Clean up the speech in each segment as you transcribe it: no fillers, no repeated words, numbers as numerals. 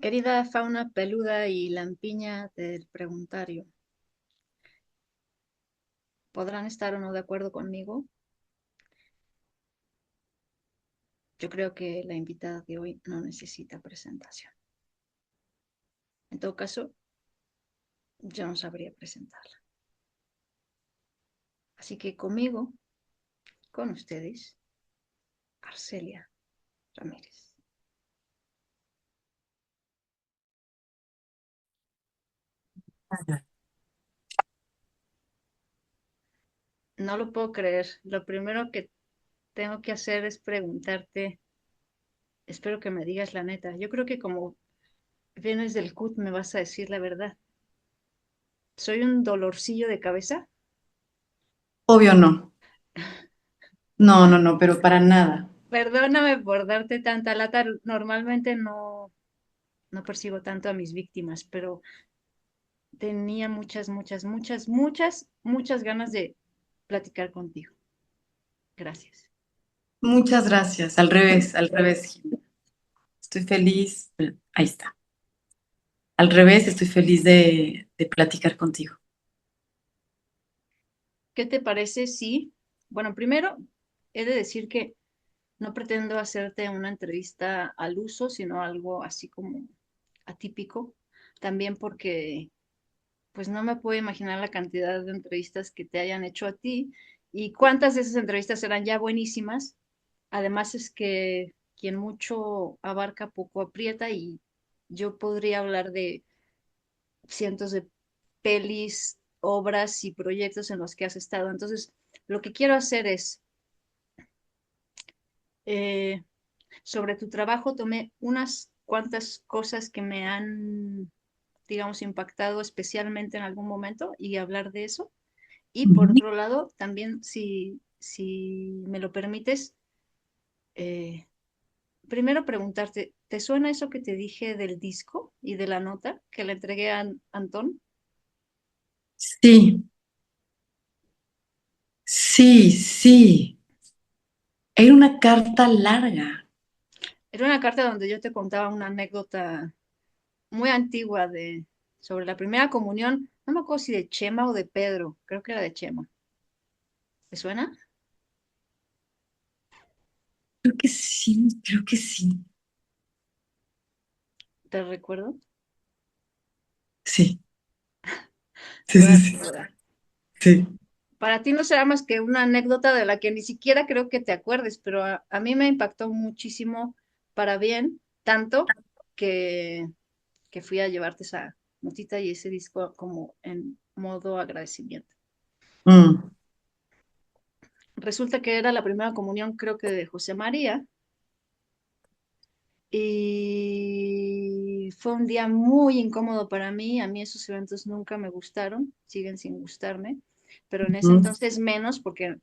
Querida fauna peluda y lampiña del preguntario, ¿podrán estar o no de acuerdo conmigo? Yo creo que la invitada de hoy no necesita presentación. En todo caso, yo no sabría presentarla. Así que conmigo, con ustedes, Arcelia Ramírez. No lo puedo creer. Lo primero que tengo que hacer es preguntarte, espero que me digas la neta. Yo creo que como vienes del CUT me vas a decir la verdad. ¿Soy un dolorcillo de cabeza? Obvio no. No, no, no, pero para nada. Perdóname por darte tanta lata. Normalmente no persigo tanto a mis víctimas, pero tenía muchas ganas de platicar contigo. Gracias. Muchas gracias. Al revés, Jimena. Estoy feliz. Ahí está. Al revés, estoy feliz de platicar contigo. ¿Qué te parece si, bueno, primero he de decir que no pretendo hacerte una entrevista al uso, sino algo así como atípico, también porque pues no me puedo imaginar la cantidad de entrevistas que te hayan hecho a ti y cuántas de esas entrevistas eran ya buenísimas. Además es que quien mucho abarca poco aprieta y yo podría hablar de cientos de pelis, obras y proyectos en los que has estado. Entonces, lo que quiero hacer es, eh, sobre tu trabajo, tomé unas cuantas cosas que me han, digamos, impactado especialmente en algún momento y hablar de eso. Y por Ujú. otro lado, también, si me lo permites, eh, primero preguntarte, ¿te suena eso que te dije del disco y de la nota que le entregué a Antón? Sí, sí, sí. Era una carta larga. Era una carta donde yo te contaba una anécdota muy antigua sobre la primera comunión, no me acuerdo si de Chema o de Pedro, creo que era de Chema. ¿Te suena? Creo que sí, creo que sí. ¿Te recuerdo? Sí, Te sí, voy a sí, sí. recordar. Sí. Para ti no será más que una anécdota de la que ni siquiera creo que te acuerdes, pero a mí me impactó muchísimo para bien, tanto que, que fui a llevarte esa notita y ese disco como en modo agradecimiento. Mm, Resulta que era la primera comunión, creo que de José María, y fue un día muy incómodo para mí. A mí esos eventos nunca me gustaron, siguen sin gustarme, pero en ese mm. entonces menos porque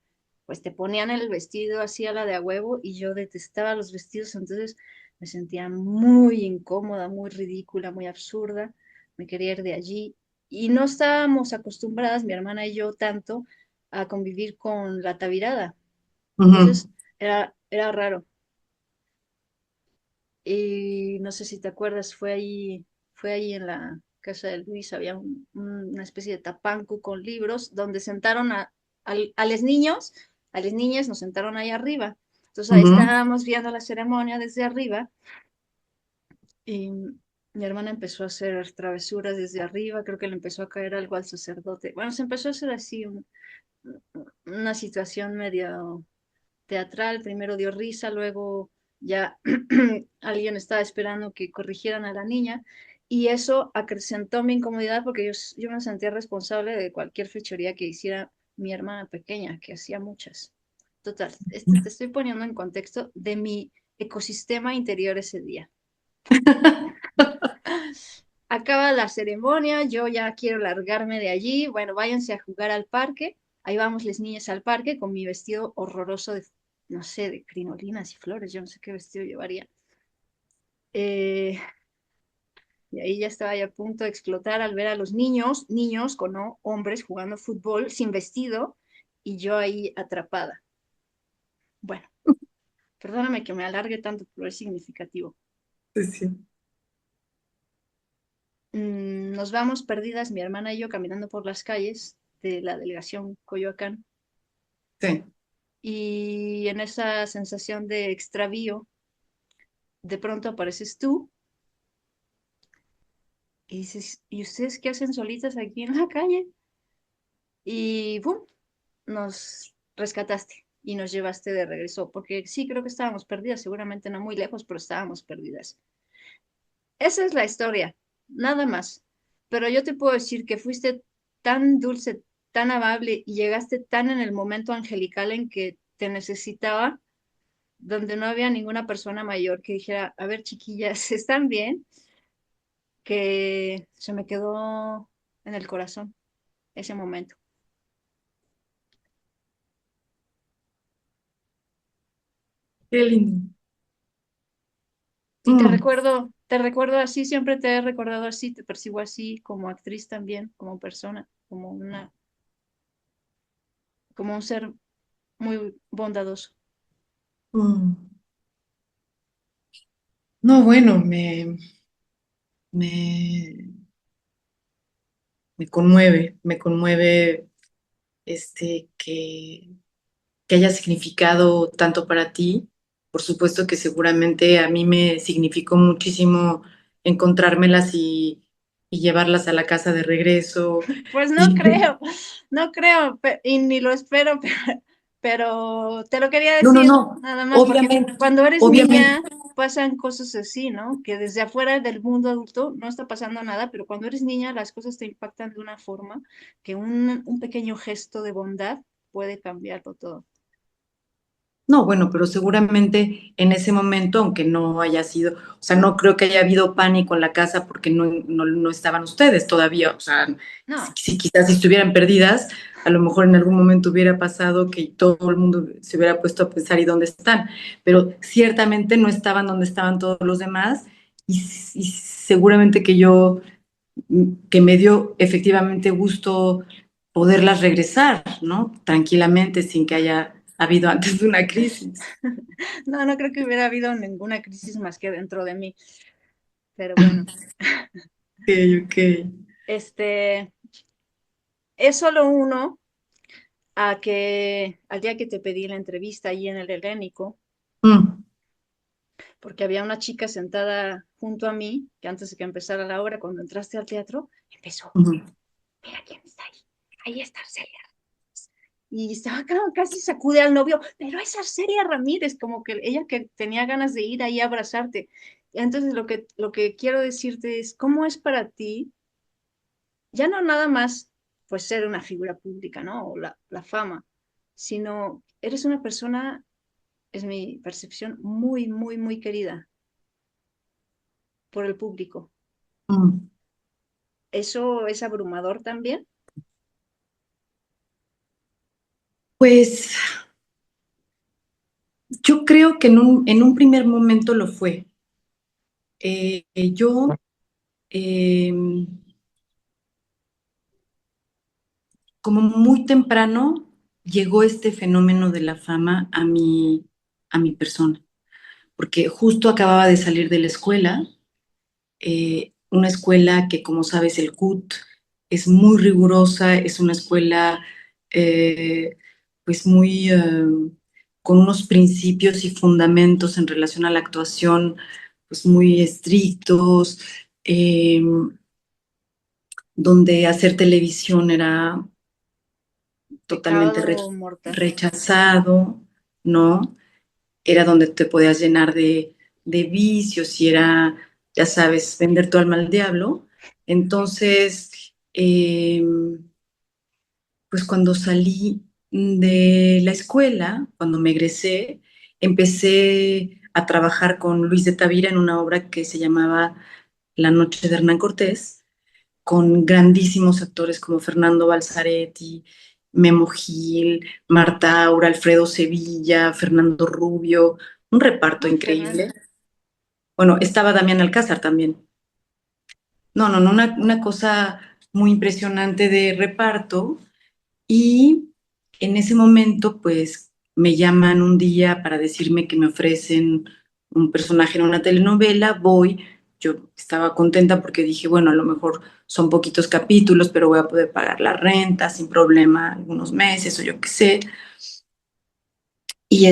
pues te ponían el vestido así a la de a huevo y yo detestaba los vestidos, entonces me sentía muy incómoda, muy ridícula, muy absurda, me quería ir de allí y no estábamos acostumbradas, mi hermana y yo, tanto a convivir con la tavirada, Ujú. entonces era raro. Y no sé si te acuerdas, fue ahí en la casa de Luis, había una especie de tapanco con libros donde sentaron a los niños, a las niñas nos sentaron ahí arriba. Entonces ahí Ujú. estábamos viendo la ceremonia desde arriba y mi hermana empezó a hacer travesuras desde arriba, creo que le empezó a caer algo al sacerdote. Bueno, se empezó a hacer así una situación medio teatral, primero dio risa, luego ya alguien estaba esperando que corrigieran a la niña y eso acrecentó mi incomodidad porque yo me sentía responsable de cualquier fechoría que hiciera mi hermana pequeña, que hacía muchas. Total, te estoy poniendo en contexto de mi ecosistema interior ese día. Acaba la ceremonia, yo ya quiero largarme de allí, bueno, váyanse a jugar al parque, ahí vamos las niñas al parque con mi vestido horroroso de, no sé, de crinolinas y flores, yo no sé qué vestido llevaría. Eh, y ahí ya estaba ya a punto de explotar al ver a los niños con hombres jugando fútbol sin vestido y yo ahí atrapada. Bueno, perdóname que me alargue tanto, pero es significativo. Sí, sí. nos vamos perdidas, mi hermana y yo, caminando por las calles de la delegación Coyoacán. Sí. Y en esa sensación de extravío, de pronto apareces tú y dices, ¿y ustedes qué hacen solitas aquí en la calle? Y ¡pum! Nos rescataste y nos llevaste de regreso, porque sí, creo que estábamos perdidas, seguramente no muy lejos, pero estábamos perdidas. Esa es la historia, nada más. Pero yo te puedo decir que fuiste tan dulce, tan amable y llegaste tan en el momento angelical en que te necesitaba, donde no había ninguna persona mayor que dijera, a ver, chiquillas, ¿están bien? Que se me quedó en el corazón ese momento. Qué lindo. Y Mm, te recuerdo así, siempre te he recordado así, te percibo así como actriz también, como persona, como un ser muy bondadoso. mm. No, bueno, me, me conmueve que haya significado tanto para ti. Por supuesto que seguramente a mí me significó muchísimo encontrármelas y llevarlas a la casa de regreso. Pues no Y, creo, no creo, y ni lo espero, pero te lo quería no, no, decir, no, nada más, porque obviamente, cuando eres obviamente. niña pasan cosas así, ¿no? Que desde afuera del mundo adulto no está pasando nada, pero cuando eres niña las cosas te impactan de una forma que un pequeño gesto de bondad puede cambiarlo todo. No, bueno, pero seguramente en ese momento, aunque no haya sido, o sea, no creo que haya habido pánico en la casa porque no estaban ustedes todavía, o sea, No, si quizás si estuvieran perdidas, a lo mejor en algún momento hubiera pasado que todo el mundo se hubiera puesto a pensar, ¿y dónde están? Pero ciertamente no estaban donde estaban todos los demás y seguramente que me dio efectivamente gusto poderlas regresar, ¿no? Tranquilamente, sin que haya habido antes de una crisis. no, no creo que hubiera habido ninguna crisis más que dentro de mí, pero bueno, Ok, ok. este, es solo uno a que al día que te pedí la entrevista ahí en el Helénico, Mm, porque había una chica sentada junto a mí, que antes de que empezara la obra, cuando entraste al teatro, empezó, ujú. mira quién está ahí, ahí está Arcelia. Y estaba casi sacude al novio, pero es Arcelia Ramírez, como que ella que tenía ganas de ir ahí a abrazarte. Entonces lo que quiero decirte es, ¿cómo es para ti, ya no nada más pues ser una figura pública, ¿no? O la fama, sino eres una persona, es mi percepción, muy, muy, muy querida por el público. Mm. ¿Eso es abrumador también? Pues yo creo que en un primer momento lo fue. Yo, eh, como muy temprano, llegó este fenómeno de la fama a mi persona, porque justo acababa de salir de la escuela, una escuela que, como sabes, el CUT es muy rigurosa, es una escuela eh, pues muy con unos principios y fundamentos en relación a la actuación pues muy estrictos, eh, donde hacer televisión era totalmente Pecado mortal. rechazado, ¿no? Era donde te podías llenar de vicios y era, ya sabes, vender tu alma al diablo. Entonces, pues cuando salí de la escuela, cuando me egresé, empecé a trabajar con Luis de Tavira en una obra que se llamaba La Noche de Hernán Cortés, con grandísimos actores como Fernando Balzaretti, Memo Gil, Marta Aura, Alfredo Sevilla, Fernando Rubio, un reparto Ay, Fernando. increíble. Bueno, estaba Damián Alcázar también. No, no, no, una cosa muy impresionante de reparto. Y en ese momento, pues, me llaman un día para decirme que me ofrecen un personaje en una telenovela, voy, yo estaba contenta porque dije, bueno, a lo mejor son poquitos capítulos, pero voy a poder pagar la renta sin problema algunos meses o yo qué sé. Y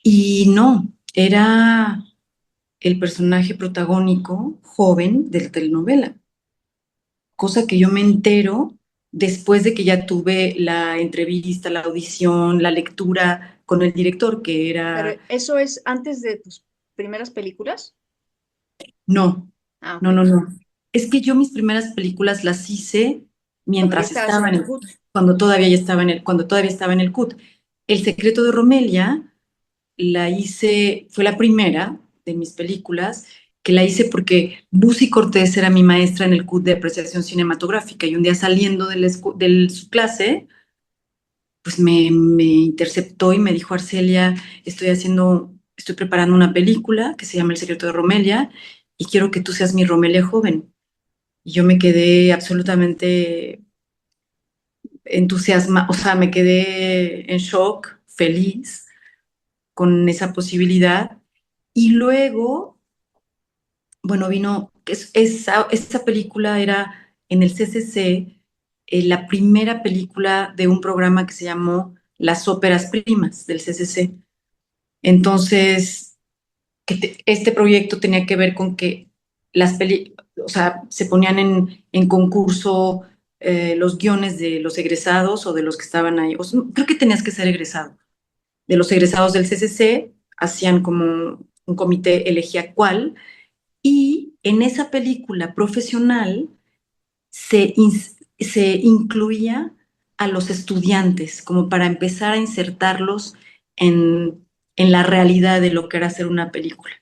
y no, era el personaje protagónico joven de la telenovela, cosa que yo me entero después de que ya tuve la entrevista, la audición, la lectura con el director, que Pero era, eso es antes de tus primeras películas. no, Ah, no, ok. no, no. Es que yo mis primeras películas las hice Cuando ya mientras estabas en estaba el CUT. cuando todavía ya estaba cuando todavía estaba en el CUT. El secreto de Romelia la hice, fue la primera de mis películas que la hice porque Busi Cortés era mi maestra en el CUT de apreciación cinematográfica y un día saliendo de su clase, pues me interceptó y me dijo, Arcelia, estoy preparando una película que se llama El secreto de Romelia y quiero que tú seas mi Romelia joven. Y yo me quedé absolutamente entusiasmada, o sea, me quedé en shock, feliz con esa posibilidad. Y luego, bueno, esa película era en el CCC, la primera película de un programa que se llamó Las Óperas Primas del CCC. Entonces, este proyecto tenía que ver con que o sea, se ponían en concurso los guiones de los egresados o de los que estaban ahí. Creo que tenías que ser egresado. De los egresados del CCC, hacían como un comité, elegía cuál, y en esa película profesional se incluía a los estudiantes como para empezar a insertarlos en la realidad de lo que era hacer una película.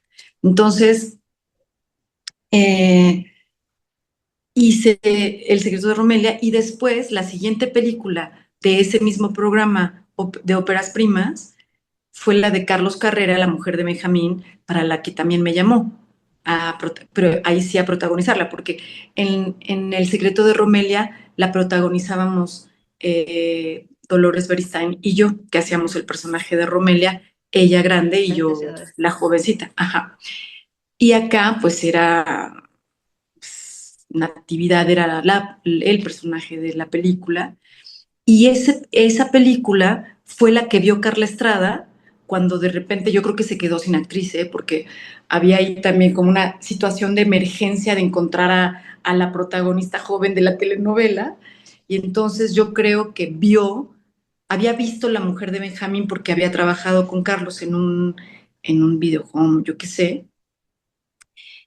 Entonces, eh, hice El secreto de Romelia y después la siguiente película de ese mismo programa de óperas primas fue la de Carlos Carrera, La mujer de Benjamín, para la que también me llamó, pero ahí sí a protagonizarla, porque en El secreto de Romelia la protagonizábamos Dolores Beristain y yo, que hacíamos Ujú. el personaje de Romelia, ella grande y Antes yo de- la jovencita. Ajá. Y acá pues era, pues, Natividad era el personaje de la película y esa película fue la que vio Carla Estrada cuando de repente yo creo que se quedó sin actriz, ¿eh? Porque había ahí también como una situación de emergencia de encontrar a la protagonista joven de la telenovela. Y entonces yo creo que había visto La mujer de Benjamín porque había trabajado con Carlos en un videohome, yo qué sé.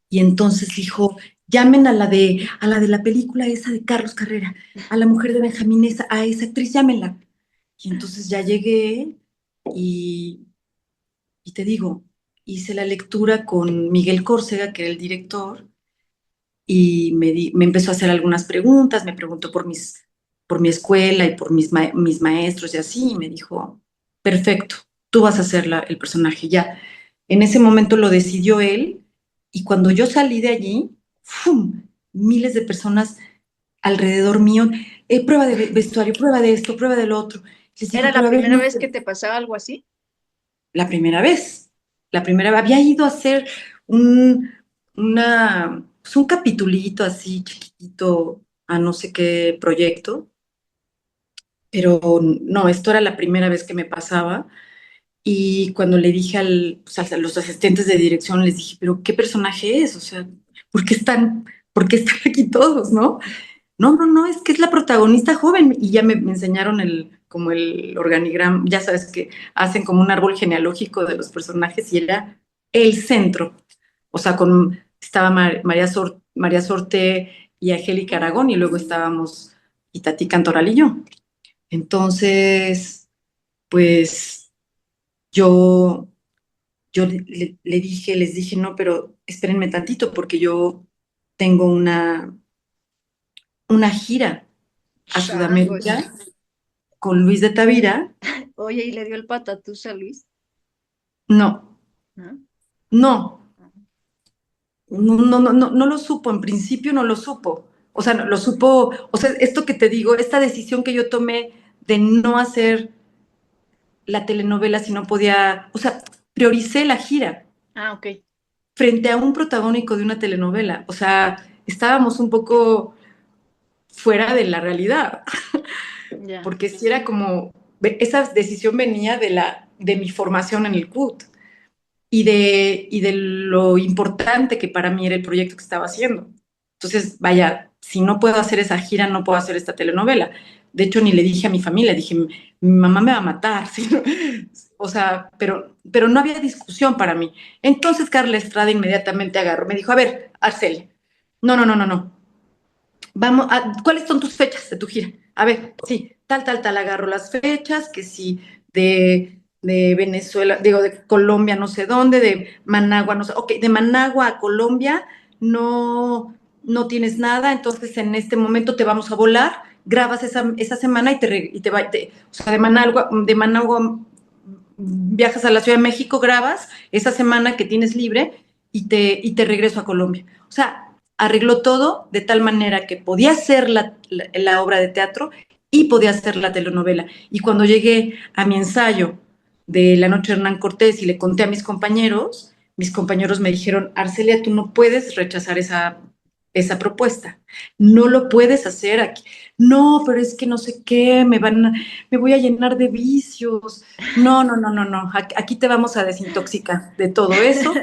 Y entonces dijo, llamen a la de la película esa de Carlos Carrera, a la mujer de Benjamín, a esa actriz, llámenla. Y entonces ya llegué y, y te digo, hice la lectura con Miguel Córcega, que era el director, y me empezó a hacer algunas preguntas, me preguntó por mi escuela y por mis maestros y así, y me dijo, perfecto, tú vas a ser el personaje ya. En ese momento lo decidió él, y cuando yo salí de allí, ¡fum! Miles de personas alrededor mío, prueba de vestuario, prueba de esto, prueba del otro. Les digo, ¿Era la pero a ver, primera no, vez que te pasaba algo así? la primera vez, la primera vez, había ido a hacer un, pues un capitulito así chiquitito a no sé qué proyecto, pero no, esto era la primera vez que me pasaba. Y cuando le dije pues, a los asistentes de dirección, les dije, pero ¿qué personaje es? O sea, ¿por qué por qué están aquí todos, no? No, no, no, es que es la protagonista joven. Y ya me enseñaron como el organigrama, ya sabes que hacen como un árbol genealógico de los personajes y era el centro. O sea, estaba María Sorte y Angélica Aragón y luego estábamos Itatí Cantoral y yo. Entonces, pues yo, yo les dije, no, pero espérenme tantito porque yo tengo una gira a Changos. Sudamérica con Luis de Tavira. Oye, ¿y le dio el patatús a Luis? No, ¿No? no, no lo supo, en principio no lo supo. O sea, no, lo supo, o sea, esto que te digo, esta decisión que yo tomé de no hacer la telenovela si no podía, o sea, prioricé la gira. Ah, ok. frente a un protagónico de una telenovela. O sea, estábamos un poco fuera de la realidad, Ya, porque si era como, esa decisión venía de mi formación en el CUT y de lo importante que para mí era el proyecto que estaba haciendo. Entonces, vaya, si no puedo hacer esa gira, no puedo hacer esta telenovela. De hecho, ni le dije a mi familia, dije, mi mamá me va a matar. ¿Sí? O sea, pero no había discusión para mí. Entonces, Carla Estrada inmediatamente agarró, me dijo, a ver, Arcel, no, no, no, no, no. Vamos, ¿cuáles son tus fechas de tu gira? A ver, sí, tal, agarro las fechas, que sí, de Venezuela, digo, de Colombia, no sé dónde, de Managua, no sé, ok, de Managua a Colombia no tienes nada, entonces en este momento te vamos a volar, grabas esa semana y te va, o sea, de Managua viajas a la Ciudad de México, grabas esa semana que tienes libre y te regreso a Colombia. O sea, arregló todo de tal manera que podía hacer la obra de teatro y podía hacer la telenovela. Y cuando llegué a mi ensayo de La Noche de Hernán Cortés y le conté a mis compañeros me dijeron, Arcelia, tú no puedes rechazar esa propuesta. No lo puedes hacer aquí. No, pero es que no sé qué, me voy a llenar de vicios. No, no, no, no, no. Aquí te vamos a desintoxicar de todo eso.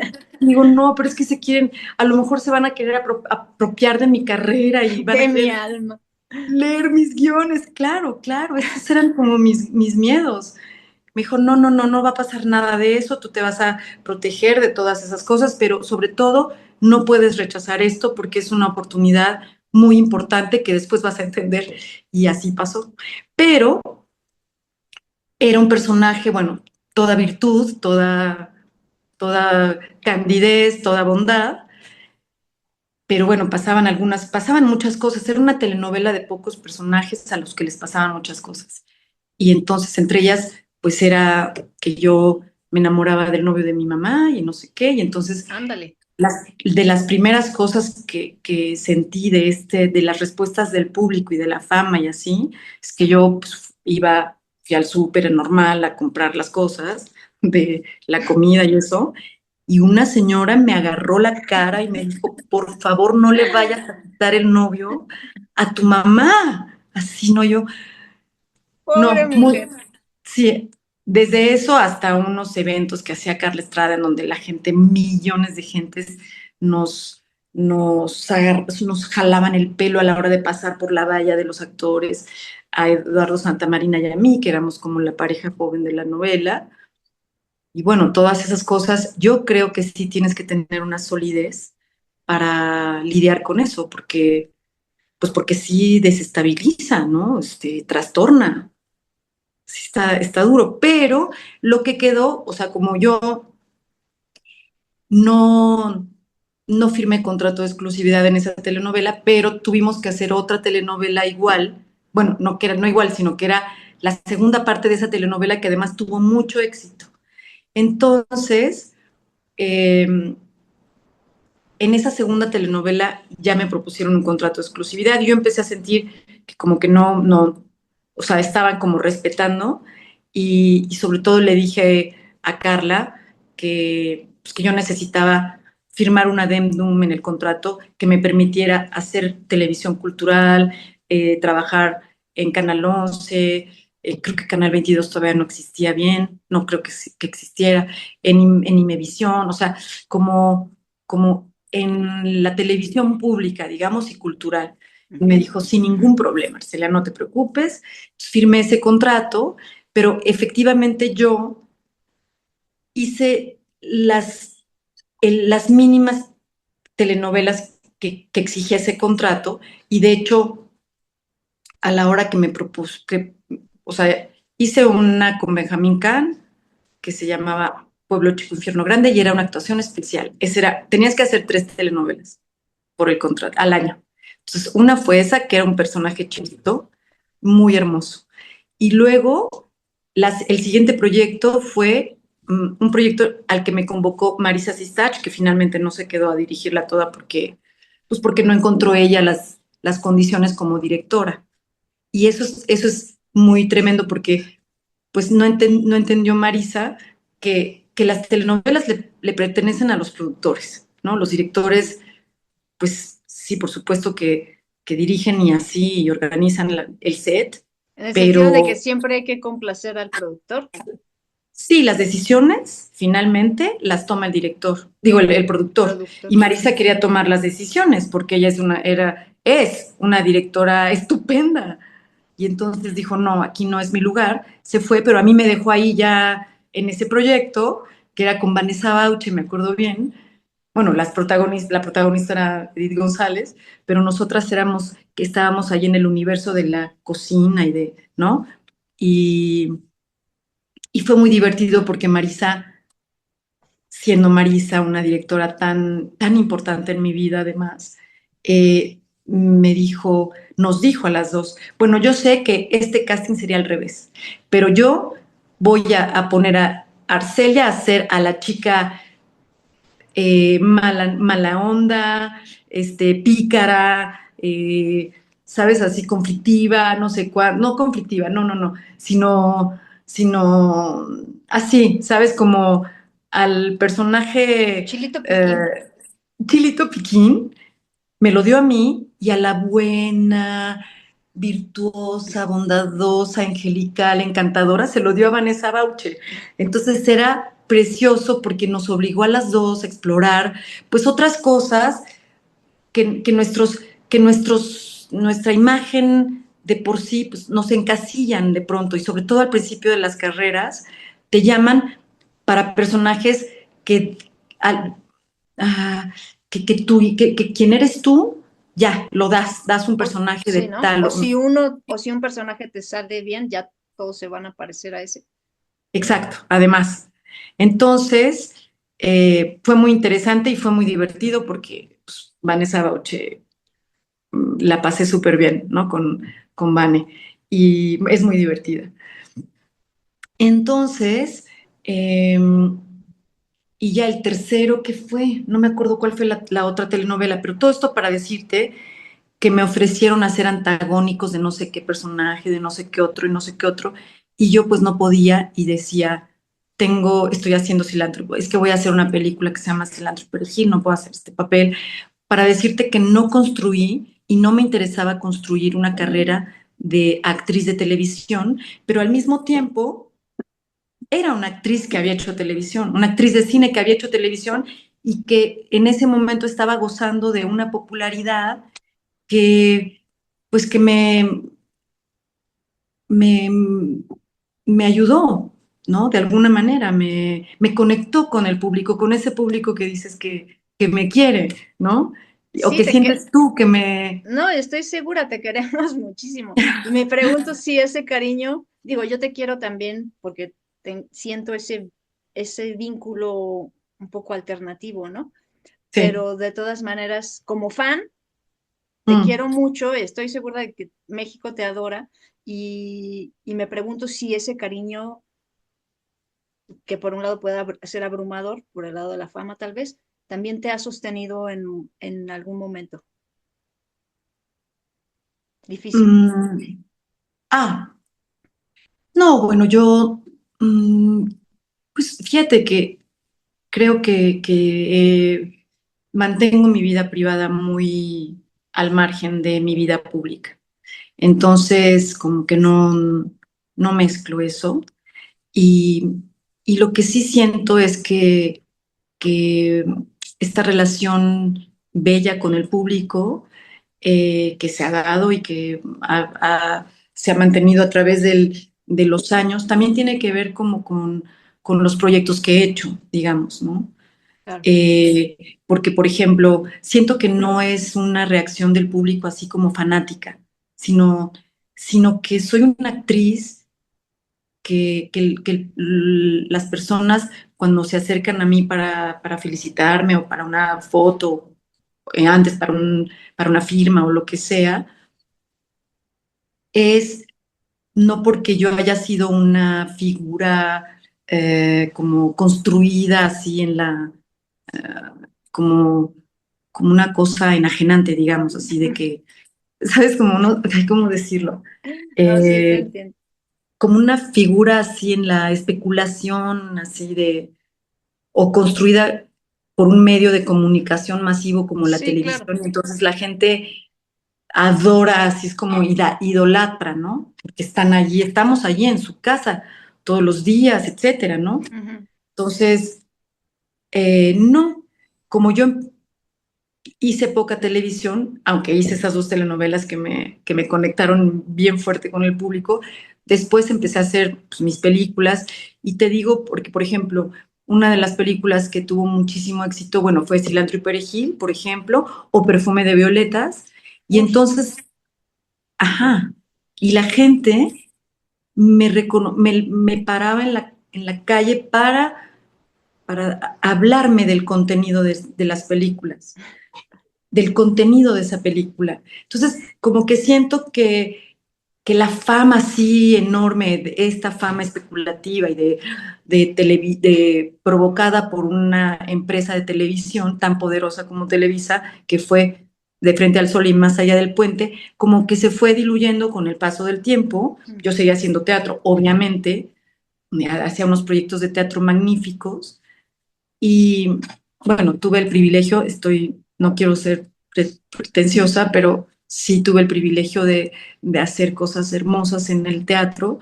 Y digo, no, pero es que a lo mejor se van a querer apropiar de mi carrera y van a de mi querer alma. leer mis guiones. Claro, claro, esos eran como mis miedos. Me dijo, no, no, no, no va a pasar nada de eso, tú te vas a proteger de todas esas cosas, pero sobre todo no puedes rechazar esto porque es una oportunidad muy importante que después vas a entender. Y así pasó. Pero era un personaje, bueno, toda virtud, toda candidez, toda bondad, pero bueno, pasaban muchas cosas. Era una telenovela de pocos personajes a los que les pasaban muchas cosas. Y entonces, entre ellas, pues era que yo me enamoraba del novio de mi mamá y no sé qué. Y entonces, Ándale. de las primeras cosas que sentí de las respuestas del público y de la fama y así, es que yo pues, fui al súper normal a comprar las cosas de la comida y eso, y una señora me agarró la cara y me dijo, por favor, no le vayas a quitar el novio a tu mamá. Así no yo, Pobre no, mujer. sí, desde eso hasta unos eventos que hacía Carla Estrada en donde la gente, millones de gentes, nos, nos jalaban el pelo a la hora de pasar por la valla de los actores, a Eduardo Santamarina y a mí, que éramos como la pareja joven de la novela. Y bueno, todas esas cosas, yo creo que sí tienes que tener una solidez para lidiar con eso, porque sí desestabiliza, ¿no? Trastorna, sí está duro, pero lo que quedó, o sea, como yo no, no firmé contrato de exclusividad en esa telenovela, pero tuvimos que hacer otra telenovela igual, bueno, no que era no igual, sino que era la segunda parte de esa telenovela que además tuvo mucho éxito. Entonces, eh, en esa segunda telenovela ya me propusieron un contrato de exclusividad y yo empecé a sentir que como que no, o sea, estaban como respetando y sobre todo le dije a Carla pues, que yo necesitaba firmar un adendum en el contrato que me permitiera hacer televisión cultural, trabajar en Canal 11, creo que Canal 22 todavía no existía bien, no creo que existiera, en Imevisión, o sea, como en la televisión pública, digamos, y cultural. Y me Ujú. dijo, sin ningún problema, Marcela, no te preocupes. Firmé ese contrato, pero efectivamente yo hice las mínimas telenovelas que exigía ese contrato y de hecho, a la hora que me propuse, o sea, hice una con Benjamín Kahn que se llamaba Pueblo Chico, Infierno Grande y era una actuación especial. Tenías que hacer 3 telenovelas por el contrato al año. Entonces, una fue esa, que era un personaje chiquito, muy hermoso. Y luego, el siguiente proyecto fue un proyecto al que me convocó Marisa Sistach, que finalmente no se quedó a dirigirla toda porque no encontró ella las condiciones como directora. Y eso es muy tremendo porque pues no entendió Marisa que las telenovelas le pertenecen a los productores ¿no? Los directores, pues sí, por supuesto que dirigen y así y organizan el set, En el sentido de que pero siempre hay que complacer al productor, sí, las decisiones finalmente las toma el director, digo, el productor. productor. Y Marisa quería tomar las decisiones porque ella es una directora estupenda. Y entonces dijo, no, aquí no es mi lugar. Se fue, pero a mí me dejó ahí ya en ese proyecto, que era con Vanessa Bauche, me acuerdo bien. Bueno, la protagonista era Edith González, pero nosotras que estábamos ahí en el universo de la cocina ¿no? Y, y fue muy divertido porque Marisa, siendo Marisa una directora tan importante en mi vida además, nos dijo a las dos, bueno, yo sé que este casting sería al revés, pero yo voy a poner a Arcelia a hacer a la chica mala onda, pícara, ¿sabes? Así conflictiva, no sé cuál, no conflictiva, no, sino así, ¿sabes? Como al personaje Chilito Piquín. eh, Chilito Piquín, me lo dio a mí y a la buena, virtuosa, bondadosa, angelical, encantadora, se lo dio a Vanessa Bauche. Entonces era precioso porque nos obligó a las dos a explorar pues otras cosas que nuestra imagen de por sí pues, nos encasillan de pronto y sobre todo al principio de las carreras te llaman para personajes que, al, ah, que quien eres tú, ya, das un personaje de Sí, ¿no? tal. O si un personaje te sale bien, ya todos se van a parecer a ese. Exacto, además. Entonces, fue muy interesante y fue muy divertido porque pues, Vanessa Bauche la pasé súper bien, ¿no? Con Vane. Y es muy divertida. Entonces, eh, y ya el tercero, ¿qué fue? No me acuerdo cuál fue la otra telenovela, pero todo esto para decirte que me ofrecieron hacer antagónicos de no sé qué personaje, de no sé qué otro y no sé qué otro, y yo pues no podía y decía, estoy haciendo cilantro, es que voy a hacer una película que se llama Cilantro y Perejil, no puedo hacer este papel, para decirte que no construí y no me interesaba construir una carrera de actriz de televisión, pero al mismo tiempo era una actriz que había hecho televisión, una actriz de cine que había hecho televisión y que en ese momento estaba gozando de una popularidad que, pues que me, me ayudó, ¿no? De alguna manera, me conectó con el público, con ese público que dices que me quiere, ¿no? O Sí, que sientes tú que me... no, estoy segura, te queremos muchísimo. Y me pregunto si ese cariño, digo, yo te quiero también porque siento ese vínculo un poco alternativo, ¿no? Sí. Pero de todas maneras, como fan, te Mm. quiero mucho, estoy segura de que México te adora y me pregunto si ese cariño, que por un lado puede ser abrumador, por el lado de la fama tal vez, también te ha sostenido en algún momento difícil. Mm. Ah, no, bueno, mm, pues fíjate que creo que mantengo mi vida privada muy al margen de mi vida pública. Entonces, como que no mezclo eso. Y, y lo que sí siento es que esta relación bella con el público que se ha dado y que se ha mantenido a través de los años, también tiene que ver como con los proyectos que he hecho, digamos, ¿no? Claro. Porque, por ejemplo, siento que no es una reacción del público así como fanática, sino, sino que soy una actriz que las personas cuando se acercan a mí para felicitarme o para una foto, antes para una firma o lo que sea, es no porque yo haya sido una figura como construida así eh, como, como una cosa enajenante, digamos, así de que, ¿sabes? Como no, ay, ¿cómo decirlo? No, sí, te Eh, entiendo. como una figura así en la especulación, así de, o construida por un medio de comunicación masivo como la Sí, claro. televisión, y entonces la gente adora, así es como idolatra, ¿no? Porque están allí, estamos allí en su casa todos los días, etcétera, ¿no? Ujú. Entonces, no, como yo hice poca televisión, aunque hice esas dos telenovelas que me conectaron bien fuerte con el público, después empecé a hacer pues, mis películas y te digo, porque por ejemplo, una de las películas que tuvo muchísimo éxito, bueno, fue Cilantro y Perejil, por ejemplo, o Perfume de Violetas, y Uy, entonces, ajá, y la gente me paraba en la calle para hablarme del contenido de las películas, del contenido de esa película. Entonces, como que siento que la fama así enorme, de esta fama especulativa y de provocada por una empresa de televisión tan poderosa como Televisa, que fue de Frente al Sol y Más allá del puente, como que se fue diluyendo con el paso del tiempo. Yo ujú. seguía haciendo teatro, obviamente, hacía unos proyectos de teatro magníficos y bueno, tuve el privilegio, no quiero ser pretenciosa, pero sí tuve el privilegio de hacer cosas hermosas en el teatro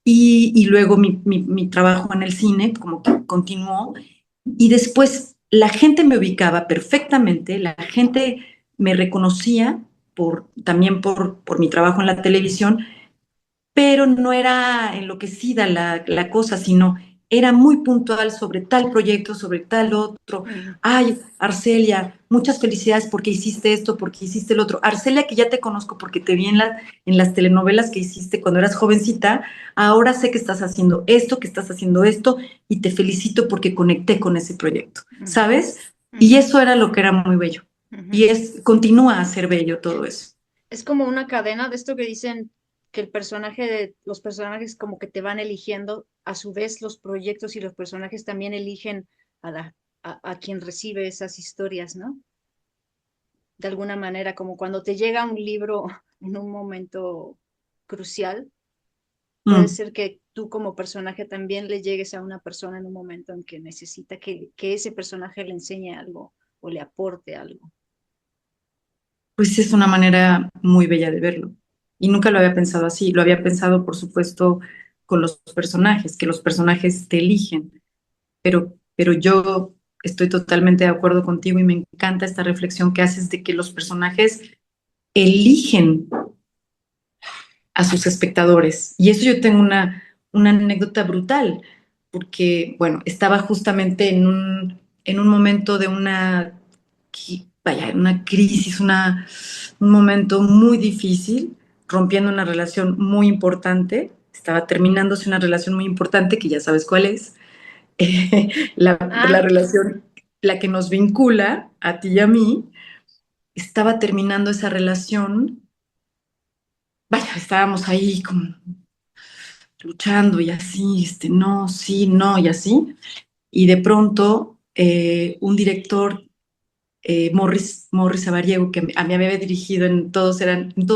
y luego mi trabajo en el cine como que continuó y después la gente me ubicaba perfectamente, la gente me reconocía también por mi trabajo en la televisión, pero no era enloquecida la cosa, sino era muy puntual sobre tal proyecto, sobre tal otro. Ujú. Ay, Arcelia, muchas felicidades porque hiciste esto, porque hiciste el otro. Arcelia, que ya te conozco porque te vi en las telenovelas que hiciste cuando eras jovencita, ahora sé que estás haciendo esto, que estás haciendo esto, y te felicito porque conecté con ese proyecto, Ujú. ¿sabes? Y Ujú. eso era lo que era muy bello. Ujú. Y continúa a ser bello todo eso. Es como una cadena de esto que dicen que los personajes como que te van eligiendo, a su vez los proyectos y los personajes también eligen a quien recibe esas historias, ¿no? De alguna manera, como cuando te llega un libro en un momento crucial, puede Mm. ser que tú como personaje también le llegues a una persona en un momento en que necesita que ese personaje le enseñe algo o le aporte algo. Pues es una manera muy bella de verlo. Y nunca lo había pensado así. Lo había pensado, por supuesto, con los personajes, que los personajes te eligen. Pero yo estoy totalmente de acuerdo contigo y me encanta esta reflexión que haces de que los personajes eligen a sus espectadores. Y eso yo tengo una anécdota brutal, porque, bueno, estaba justamente en un momento de vaya, una crisis, un momento muy difícil, rompiendo una relación muy importante. Estaba terminándose una relación muy importante, que ya sabes cuál es, la Ah, relación, la que nos vincula a ti y a mí. Estaba terminando esa relación, vaya, estábamos ahí como luchando y así, no, sí, no, y así. Y de pronto un director, Morris Sabariego, que a mí me había dirigido en Todos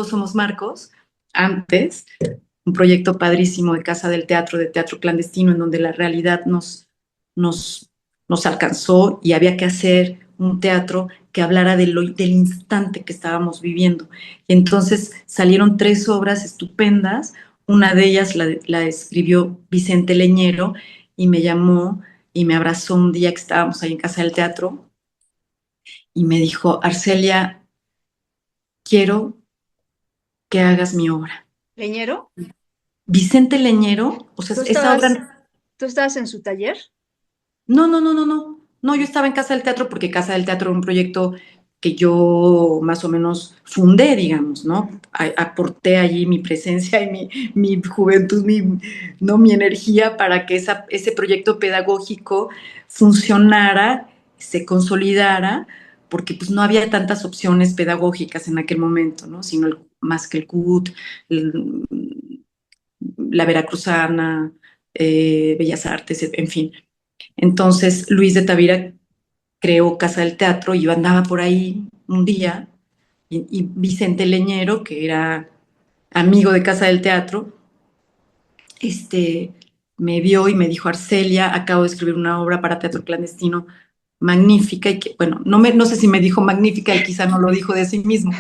Somos Marcos, antes, un proyecto padrísimo de Casa del Teatro, de teatro clandestino, en donde la realidad nos, nos alcanzó y había que hacer un teatro que hablara del instante que estábamos viviendo. Y entonces salieron tres obras estupendas, una de ellas la escribió Vicente Leñero y me llamó y me abrazó un día que estábamos ahí en Casa del Teatro y me dijo, Arcelia, quiero que hagas mi obra. Leñero, Vicente Leñero, o sea, ¿tú esa estabas, obra. tú estabas en su taller? No, no, no, no, no. No, yo estaba en Casa del Teatro porque Casa del Teatro era un proyecto que yo más o menos fundé, digamos, ¿no? Ujú. Aporté allí mi presencia y mi juventud, ¿no? Mi energía para que ese proyecto pedagógico funcionara, se consolidara, porque pues no había tantas opciones pedagógicas en aquel momento, ¿no? Sino más que el CUT, el- la Veracruzana, Bellas Artes, en fin. Entonces Luis de Tavira creó Casa del Teatro y yo andaba por ahí un día y Vicente Leñero, que era amigo de Casa del Teatro, este, me vio y me dijo, Arcelia, acabo de escribir una obra para teatro clandestino magnífica y que, bueno, no sé si me dijo magnífica, él quizá no lo dijo de sí mismo,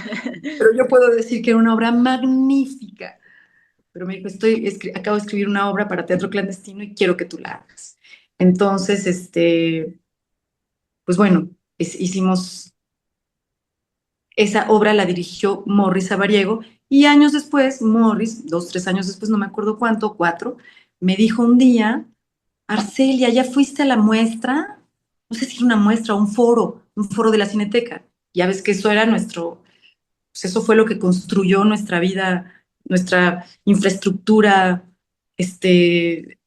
pero yo puedo decir que era una obra magnífica. Pero me dijo, acabo de escribir una obra para teatro clandestino y quiero que tú la hagas. Entonces, pues bueno, hicimos esa obra, la dirigió Morris Sabariego y años después, Morris, 2, 3 años después, no me acuerdo cuánto, 4, me dijo un día, Arcelia, ¿ya fuiste a la muestra? No sé si era una muestra o un foro de la Cineteca. Ya ves que eso era pues eso fue lo que construyó nuestra vida, nuestra infraestructura,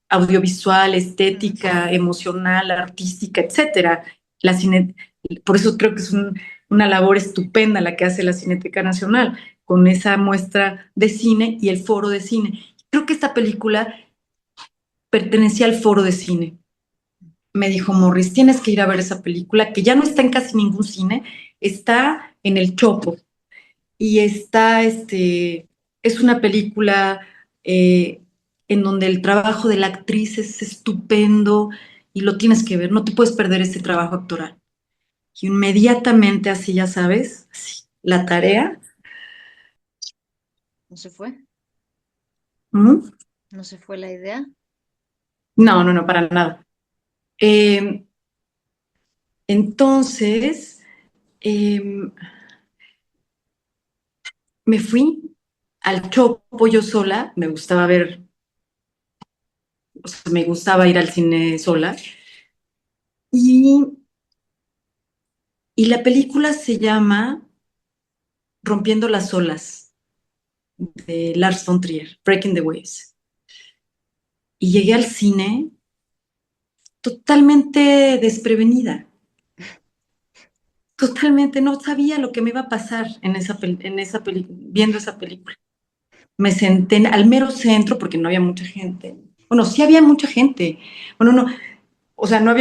audiovisual, Mm. estética, emocional, artística, etcétera. La cine, por eso creo que es una labor estupenda la que hace la Cineteca Nacional, con esa muestra de cine y el foro de cine. Creo que esta película pertenecía al foro de cine. Me dijo Morris, tienes que ir a ver esa película, que ya no está en casi ningún cine, está en el Chopo, y es una película en donde el trabajo de la actriz es estupendo y lo tienes que ver, no te puedes perder ese trabajo actoral. Y inmediatamente así, ya sabes, así, la tarea. ¿No se fue? ¿Mm? ¿No se fue la idea? No, no, no, para nada. Eh, entonces, eh, me fui al Chopo yo sola, me gustaba ver, o sea, me gustaba ir al cine sola, y la película se llama Rompiendo las olas, de Lars von Trier, Breaking the Waves. Y llegué al cine totalmente desprevenida, totalmente, no sabía lo que me iba a pasar viendo esa película. Me senté al mero centro porque no había mucha gente. Bueno, sí había mucha gente. Bueno, no, o sea, no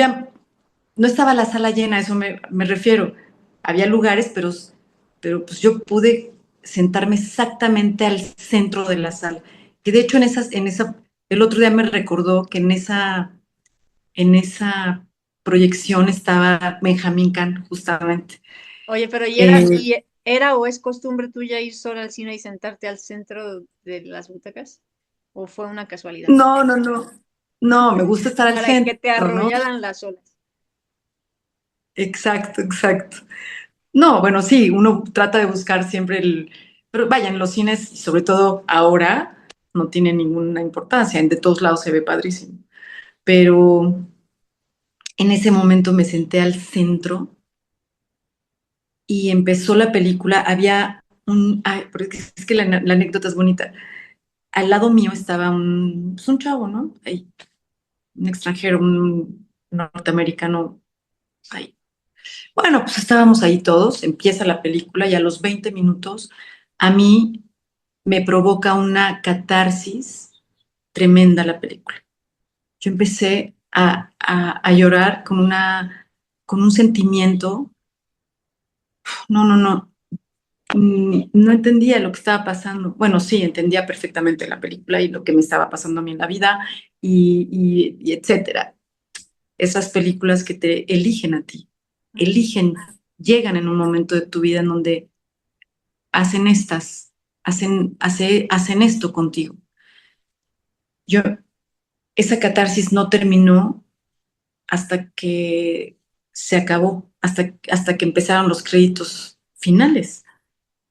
estaba la sala llena, a eso me refiero. Había lugares, pero pues yo pude sentarme exactamente al centro de la sala. Que de hecho el otro día me recordó que en esa proyección estaba Benjamín Kahn, justamente. Oye, pero Eh, era o es costumbre tuya ir sola al cine y sentarte al centro de las butacas? ¿O fue una casualidad? no, no, no. No, me gusta estar al Para que centro, te ¿no? arrollaran las olas. Exacto, exacto. No, bueno, sí, uno trata de buscar siempre Pero vaya, en los cines, y sobre todo ahora, no tiene ninguna importancia, de todos lados se ve padrísimo. Pero en ese momento me senté al centro y empezó la película, había Ay, pero es que la anécdota es bonita. Al lado mío estaba pues un chavo, ¿no? Ahí, un extranjero, un norteamericano, ahí. Bueno, pues estábamos ahí todos, empieza la película y a los 20 minutos a mí me provoca una catarsis tremenda la película. Yo empecé a llorar con un sentimiento, no, no, no, no entendía lo que estaba pasando. Bueno, sí, entendía perfectamente la película y lo que me estaba pasando a mí en la vida y etcétera. Esas películas que te eligen a ti, Mm. eligen, llegan en un momento de tu vida en donde hacen hacen esto contigo. Yo, esa catarsis no terminó hasta que se acabó, hasta que empezaron los créditos finales.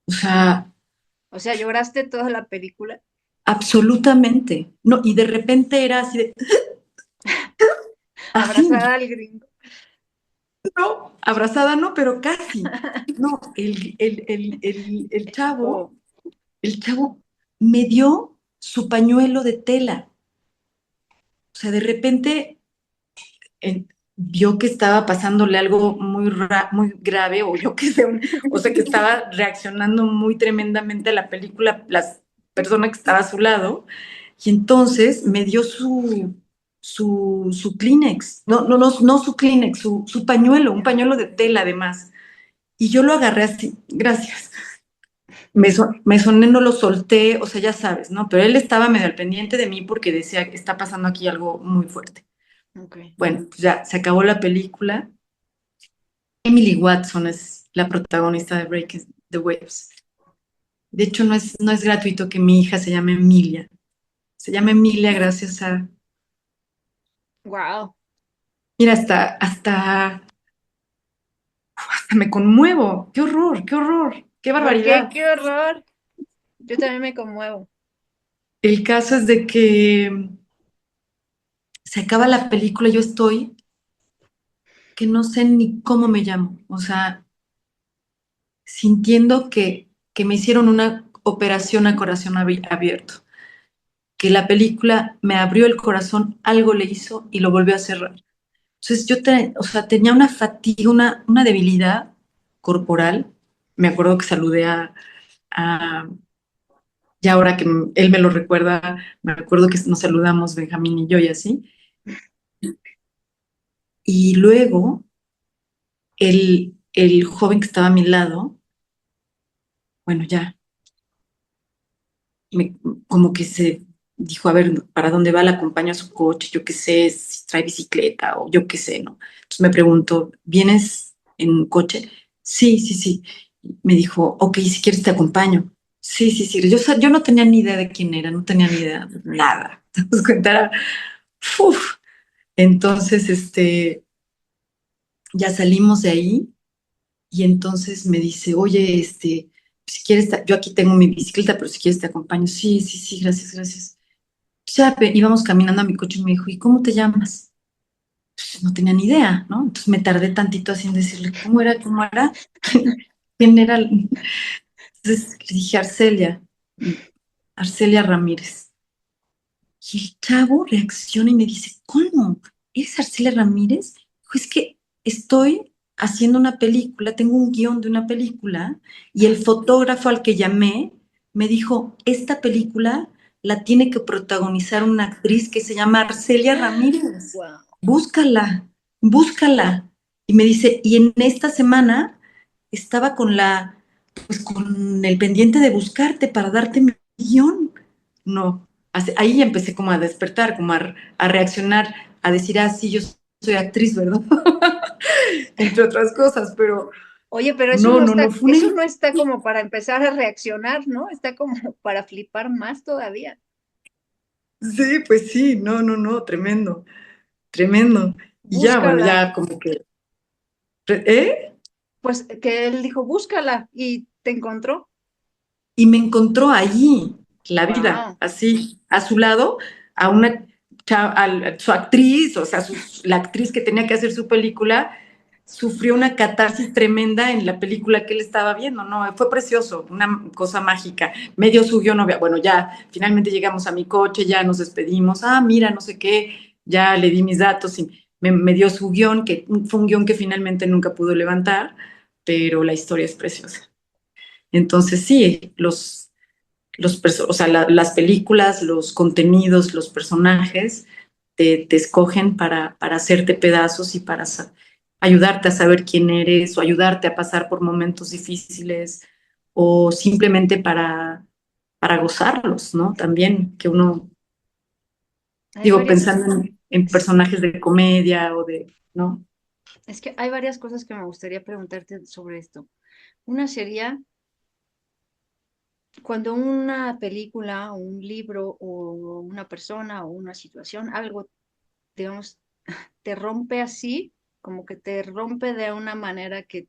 O sea, O sea, lloraste toda la película absolutamente. No, y de repente era así de, así, abrazada al gringo. no, abrazada no, pero casi. No, Oh, el chavo me dio su pañuelo de tela. O sea, de repente vio que estaba pasándole algo muy grave, o yo qué sé, o sea, que estaba reaccionando muy tremendamente a la película, la persona que estaba a su lado, y entonces me dio su Kleenex, no su Kleenex, su pañuelo, un pañuelo de tela además, y yo lo agarré así, gracias. Me soné, no lo solté, o sea, ya sabes, ¿no? Pero él estaba medio al pendiente de mí porque decía que está pasando aquí algo muy fuerte. ok. Bueno, pues ya se acabó la película Emily Watson es la protagonista de Breaking the Waves. De hecho, no es gratuito que mi hija se llame Emilia. Se llama Emilia gracias a... Wow. Mira, hasta me conmuevo. ¡Qué horror, qué horror, qué ¿Por qué? barbaridad! ¡Qué horror! Yo también me conmuevo. El caso es de que se acaba la película, yo estoy que no sé ni cómo me llamo. O sea, sintiendo que me hicieron una operación a corazón abierto, que la película me abrió el corazón, algo le hizo y lo volvió a cerrar. Entonces o sea, tenía una fatiga, una debilidad corporal. Me acuerdo que saludé a ya ahora que él me lo recuerda, me acuerdo que nos saludamos Benjamín y yo y así. Y luego el joven que estaba a mi lado, bueno, ya, me, como que se dijo, a ver, ¿para dónde va? La acompaño a su coche, yo qué sé, si trae bicicleta o yo qué sé, ¿no? Entonces me preguntó, ¿vienes en coche? Sí, sí, sí. Me dijo, ok, si quieres te acompaño. Sí, sí, sí. Yo no tenía ni idea de quién era, no tenía ni idea, nada. Te das cuenta, uf. Entonces, ya salimos de ahí y entonces me dice, oye, si quieres, yo aquí tengo mi bicicleta, pero si quieres te acompaño. Sí, sí, sí, gracias, gracias. Ya íbamos caminando a mi coche y me dijo, ¿y cómo te llamas? Pues no tenía ni idea, ¿no? Entonces me tardé tantito así en decirle, ¿cómo era? ¿Cómo era? ¿Quién era? Entonces le dije, Arcelia, Arcelia Ramírez. Y el chavo reacciona y me dice, ¿cómo? ¿Eres Arcelia Ramírez? Dijo, es que estoy haciendo una película, tengo un guión de una película y el fotógrafo al que llamé me dijo, esta película la tiene que protagonizar una actriz que se llama Arcelia Ramírez. Wow. Búscala, búscala. Y me dice, y en esta semana estaba pues con el pendiente de buscarte para darte mi guión. No, ahí empecé como a despertar, como a reaccionar, a decir, ah, sí, yo soy actriz, ¿verdad? Entre otras cosas, pero Oye, pero no, no, no fue eso no está como para empezar a reaccionar, ¿no? Está como para flipar más todavía. sí, pues sí, no, no, no, tremendo, tremendo. Y ya, bueno, Búscala. ya como que, ¿eh? Pues que él dijo, búscala y te encontró. Y me encontró allí, la vida, Wow. así, a su lado, a una a su actriz, o sea, la actriz que tenía que hacer su película, sufrió una catarsis tremenda en la película que él estaba viendo, ¿no? Fue precioso, una cosa mágica. Medio subió novia, bueno, ya finalmente llegamos a mi coche, ya nos despedimos, ah, mira, no sé qué, ya le di mis datos y me dio su guión, que fue un guión que finalmente nunca pudo levantar, pero la historia es preciosa. Entonces, sí, o sea, las películas, los contenidos, los personajes te escogen para hacerte pedazos y para ayudarte a saber quién eres o ayudarte a pasar por momentos difíciles o simplemente para gozarlos, ¿no? También que uno, Hay digo, varias, pensando en personajes de comedia o ¿no? es que hay varias cosas que me gustaría preguntarte sobre esto. Una sería cuando una película o un libro o una persona o una situación, algo, digamos, te rompe así, como que te rompe de una manera que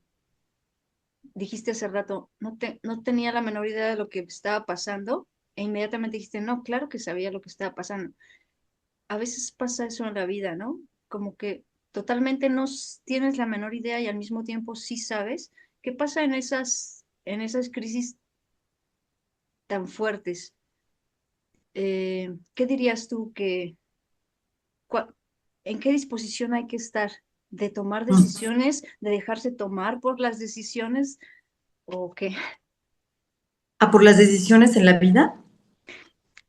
dijiste hace rato, no tenía la menor idea de lo que estaba pasando e inmediatamente dijiste, no, claro que sabía lo que estaba pasando. A veces pasa eso en la vida, ¿no? Como que totalmente no tienes la menor idea y al mismo tiempo sí sabes. ¿Qué pasa en esas crisis tan fuertes? ¿Qué dirías tú cua- en qué disposición hay que estar de tomar Mm. decisiones, de dejarse tomar por las decisiones o qué? ¿A por las decisiones en la vida?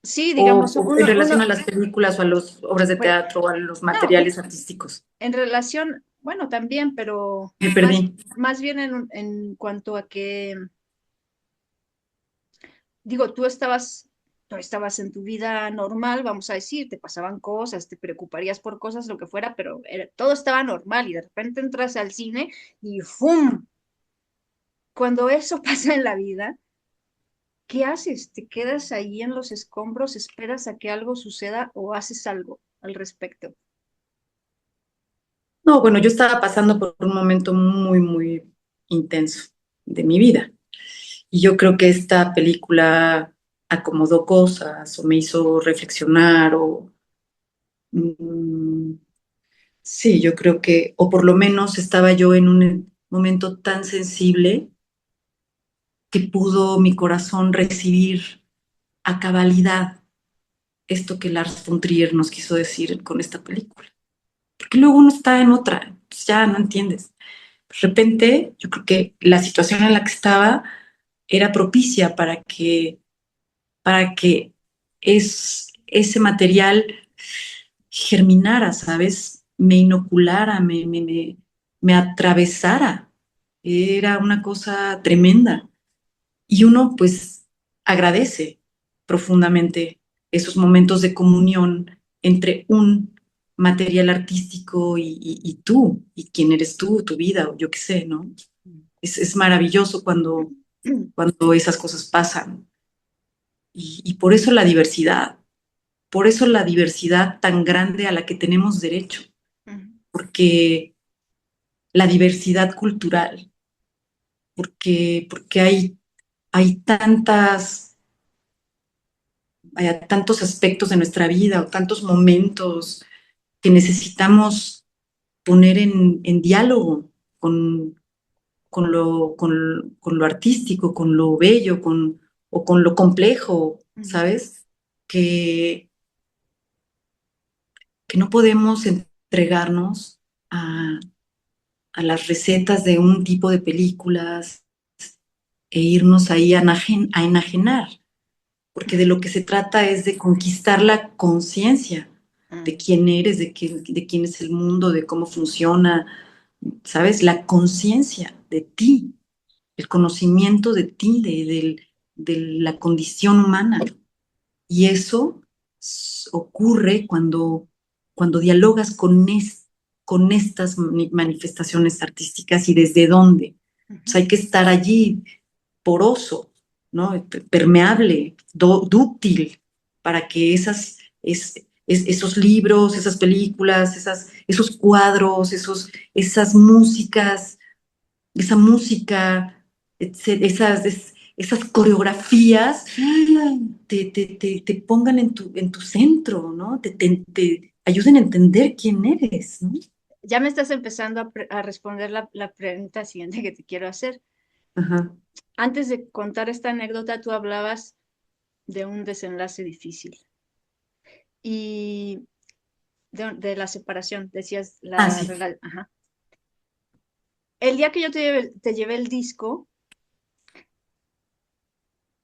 Sí, O, digamos, o en relación a las películas o a las obras de pues, teatro o a los no, materiales artísticos. en relación, bueno, también, pero Me perdí. más bien en cuanto a que, digo, tú estabas, tú estabas en tu vida normal, vamos a decir, te pasaban cosas, te preocuparías por cosas, lo que fuera, pero todo estaba normal y de repente entras al cine y ¡fum! Cuando eso pasa en la vida, ¿qué haces? ¿Te quedas ahí en los escombros, esperas a que algo suceda o haces algo al respecto? No, bueno, yo estaba pasando por un momento muy, muy intenso de mi vida. Y yo creo que esta película acomodó cosas o me hizo reflexionar o mm, sí, yo creo que, o por lo menos estaba yo en un momento tan sensible que pudo mi corazón recibir a cabalidad esto que Lars von Trier nos quiso decir con esta película. Porque luego uno está en otra, pues ya no entiendes. De repente, yo creo que la situación en la que estaba era propicia para que ese material germinara, ¿sabes? Me inoculara, me atravesara. Era una cosa tremenda. Y uno pues agradece profundamente esos momentos de comunión entre un material artístico y tú, y quién eres tú, tu vida, o yo qué sé, ¿no? Es maravilloso cuando esas cosas pasan. Y por eso la diversidad tan grande a la que tenemos derecho, porque la diversidad cultural, porque hay hay tantos aspectos de nuestra vida o tantos momentos que necesitamos poner en diálogo con, con lo artístico, con lo bello, o con lo complejo, ¿sabes? Que, que no podemos entregarnos a, a las recetas de un tipo de películas e irnos ahí a enajenar, porque de lo que se trata es de conquistar la conciencia de quién eres, de quién es el mundo, de cómo funciona, ¿sabes? La conciencia de ti, el conocimiento de ti, de la condición humana. Y eso ocurre cuando dialogas con estas manifestaciones artísticas y desde dónde. O sea, hay que estar allí poroso, ¿no? Permeable, dúctil, para que esos libros, esas películas, esos cuadros, esas músicas, esa música, esas coreografías te pongan en tu centro, ¿no? Te ayuden a entender quién eres, ¿no? Ya me estás empezando a responder la pregunta siguiente que te quiero hacer. Ajá. Antes de contar esta anécdota, tú hablabas de un desenlace difícil y de la separación, decías Ah, la sí. relación. El día que yo te llevé el disco,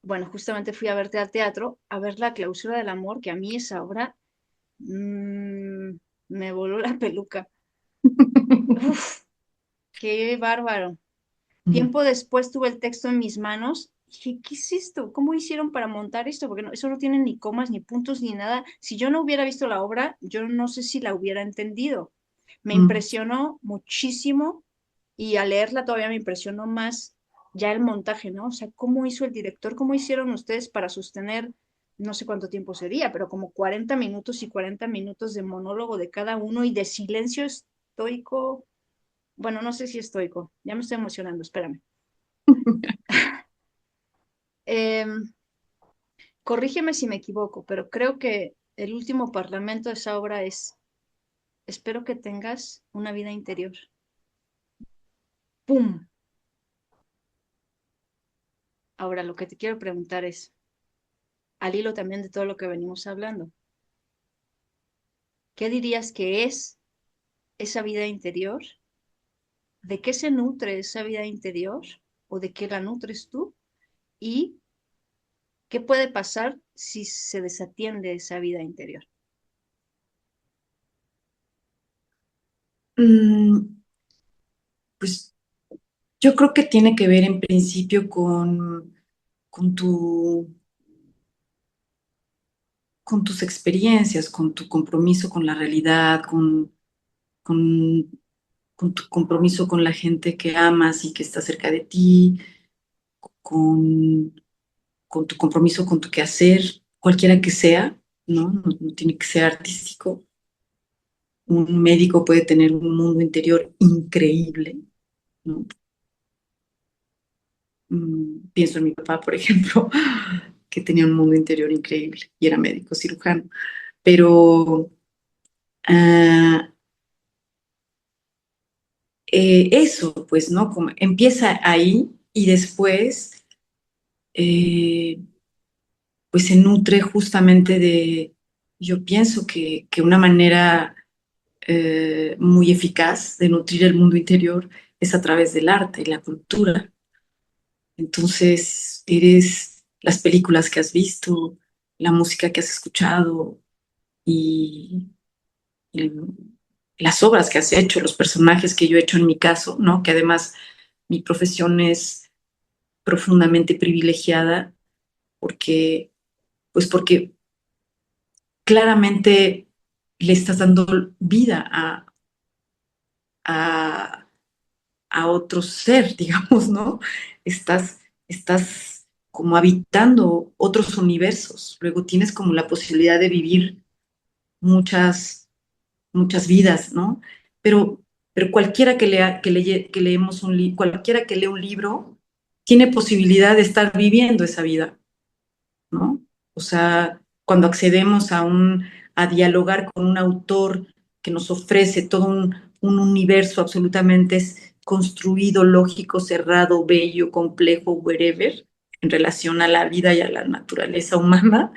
bueno, justamente fui a verte al teatro, a ver La clausura del amor, que a mí esa obra mm, me voló la peluca. Uf, qué bárbaro. Tiempo después tuve el texto en mis manos. Dije, ¿qué es esto? ¿Cómo hicieron para montar esto? Porque eso no tiene ni comas, ni puntos, ni nada. Si yo no hubiera visto la obra, yo no sé si la hubiera entendido. Me Mm. impresionó muchísimo y al leerla todavía me impresionó más ya el montaje, ¿no? O sea, ¿cómo hizo el director? ¿Cómo hicieron ustedes para sostener, no sé cuánto tiempo sería, pero como 40 minutos y 40 minutos de monólogo de cada uno y de silencio estoico? Bueno, no sé si estoico, ya me estoy emocionando, espérame. Em, Corrígeme si me equivoco, pero creo que el último parlamento de esa obra es, espero que tengas una vida interior. ¡Pum! Ahora, lo que te quiero preguntar es, al hilo también de todo lo que venimos hablando, ¿qué dirías que es esa vida interior? ¿De qué se nutre esa vida interior? ¿O de qué la nutres tú? ¿Y qué puede pasar si se desatiende esa vida interior? Mm, pues yo creo que tiene que ver en principio con tu con tus experiencias, con tu compromiso con la realidad, con, con tu compromiso con la gente que amas y que está cerca de ti, con, con tu compromiso con tu quehacer, cualquiera que sea, ¿no? No tiene que ser artístico. Un médico puede tener un mundo interior increíble, ¿no? Pienso en mi papá, por ejemplo, que tenía un mundo interior increíble y era médico cirujano. Pero ah, eso, pues, ¿no? Como empieza ahí y después, eh, pues se nutre justamente de, yo pienso que una manera muy eficaz de nutrir el mundo interior es a través del arte y la cultura. Entonces, eres las películas que has visto, la música que has escuchado y, y las obras que has hecho, los personajes que yo he hecho en mi caso, ¿no? Que además mi profesión es profundamente privilegiada porque, pues porque claramente le estás dando vida a, a otro ser, digamos, ¿no? Estás como habitando otros universos. Luego tienes como la posibilidad de vivir muchas, muchas vidas, ¿no? Pero, pero cualquiera que leemos cualquiera que lee un libro tiene posibilidad de estar viviendo esa vida, ¿no? O sea, cuando accedemos a dialogar con un autor que nos ofrece todo un universo absolutamente construido, lógico, cerrado, bello, complejo, wherever, en relación a la vida y a la naturaleza humana,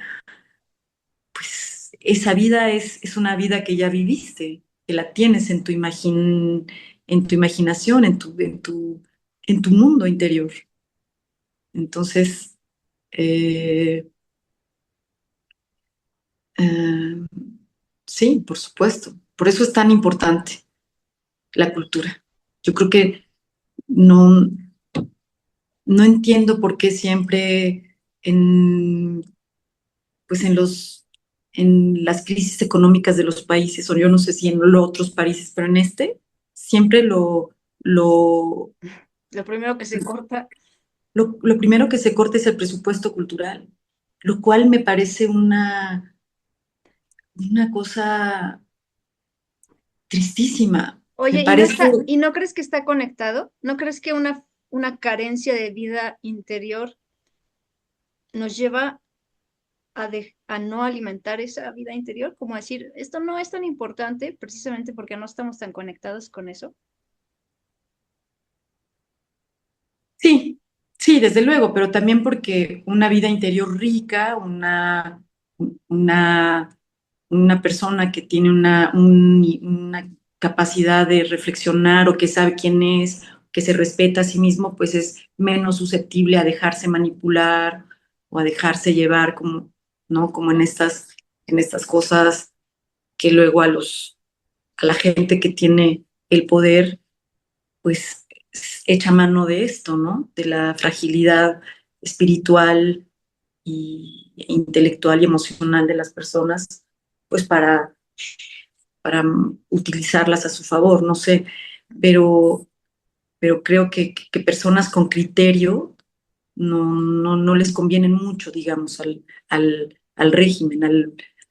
pues esa vida es una vida que ya viviste, que la tienes en tu imaginación, en tu mundo interior. Entonces, eh, Eh, sí, por supuesto. Por eso es tan importante la cultura. Yo creo que no, no entiendo por qué siempre en, pues en las crisis económicas de los países, o yo no sé si en los otros países, pero en este, siempre lo, Lo primero que se corta. lo primero que se corta es el presupuesto cultural, lo cual me parece una cosa tristísima. Me Oye, ¿y no parece. está, y no crees que está conectado? ¿No crees que una carencia de vida interior nos lleva a no alimentar esa vida interior? Como decir, esto no es tan importante precisamente porque no estamos tan conectados con eso. Sí, sí, desde luego, pero también porque una vida interior rica, una, una persona que tiene una capacidad de reflexionar o que sabe quién es, que se respeta a sí mismo, pues es menos susceptible a dejarse manipular o a dejarse llevar como, ¿no? Como en estas cosas que luego a la gente que tiene el poder pues echa mano de esto, ¿no? De la fragilidad espiritual intelectual y emocional de las personas, pues para utilizarlas a su favor, no sé, pero, pero creo que personas con criterio no les convienen mucho, digamos, al régimen,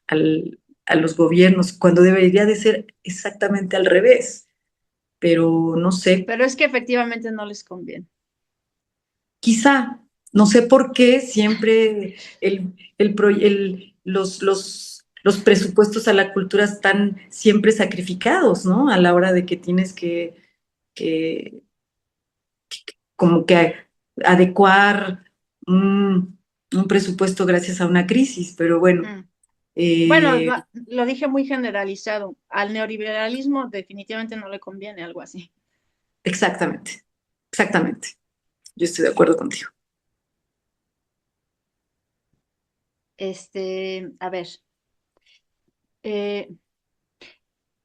a los gobiernos, cuando debería de ser exactamente al revés, pero no sé. Pero es que efectivamente no les conviene. Quizá, no sé por qué siempre los presupuestos a la cultura están siempre sacrificados, ¿no? A la hora de que tienes que como que adecuar un presupuesto gracias a una crisis, pero bueno, Mm. Bueno, eh, lo dije muy generalizado. Al neoliberalismo definitivamente no le conviene algo así. exactamente, exactamente. Yo estoy de acuerdo contigo. A ver, eh,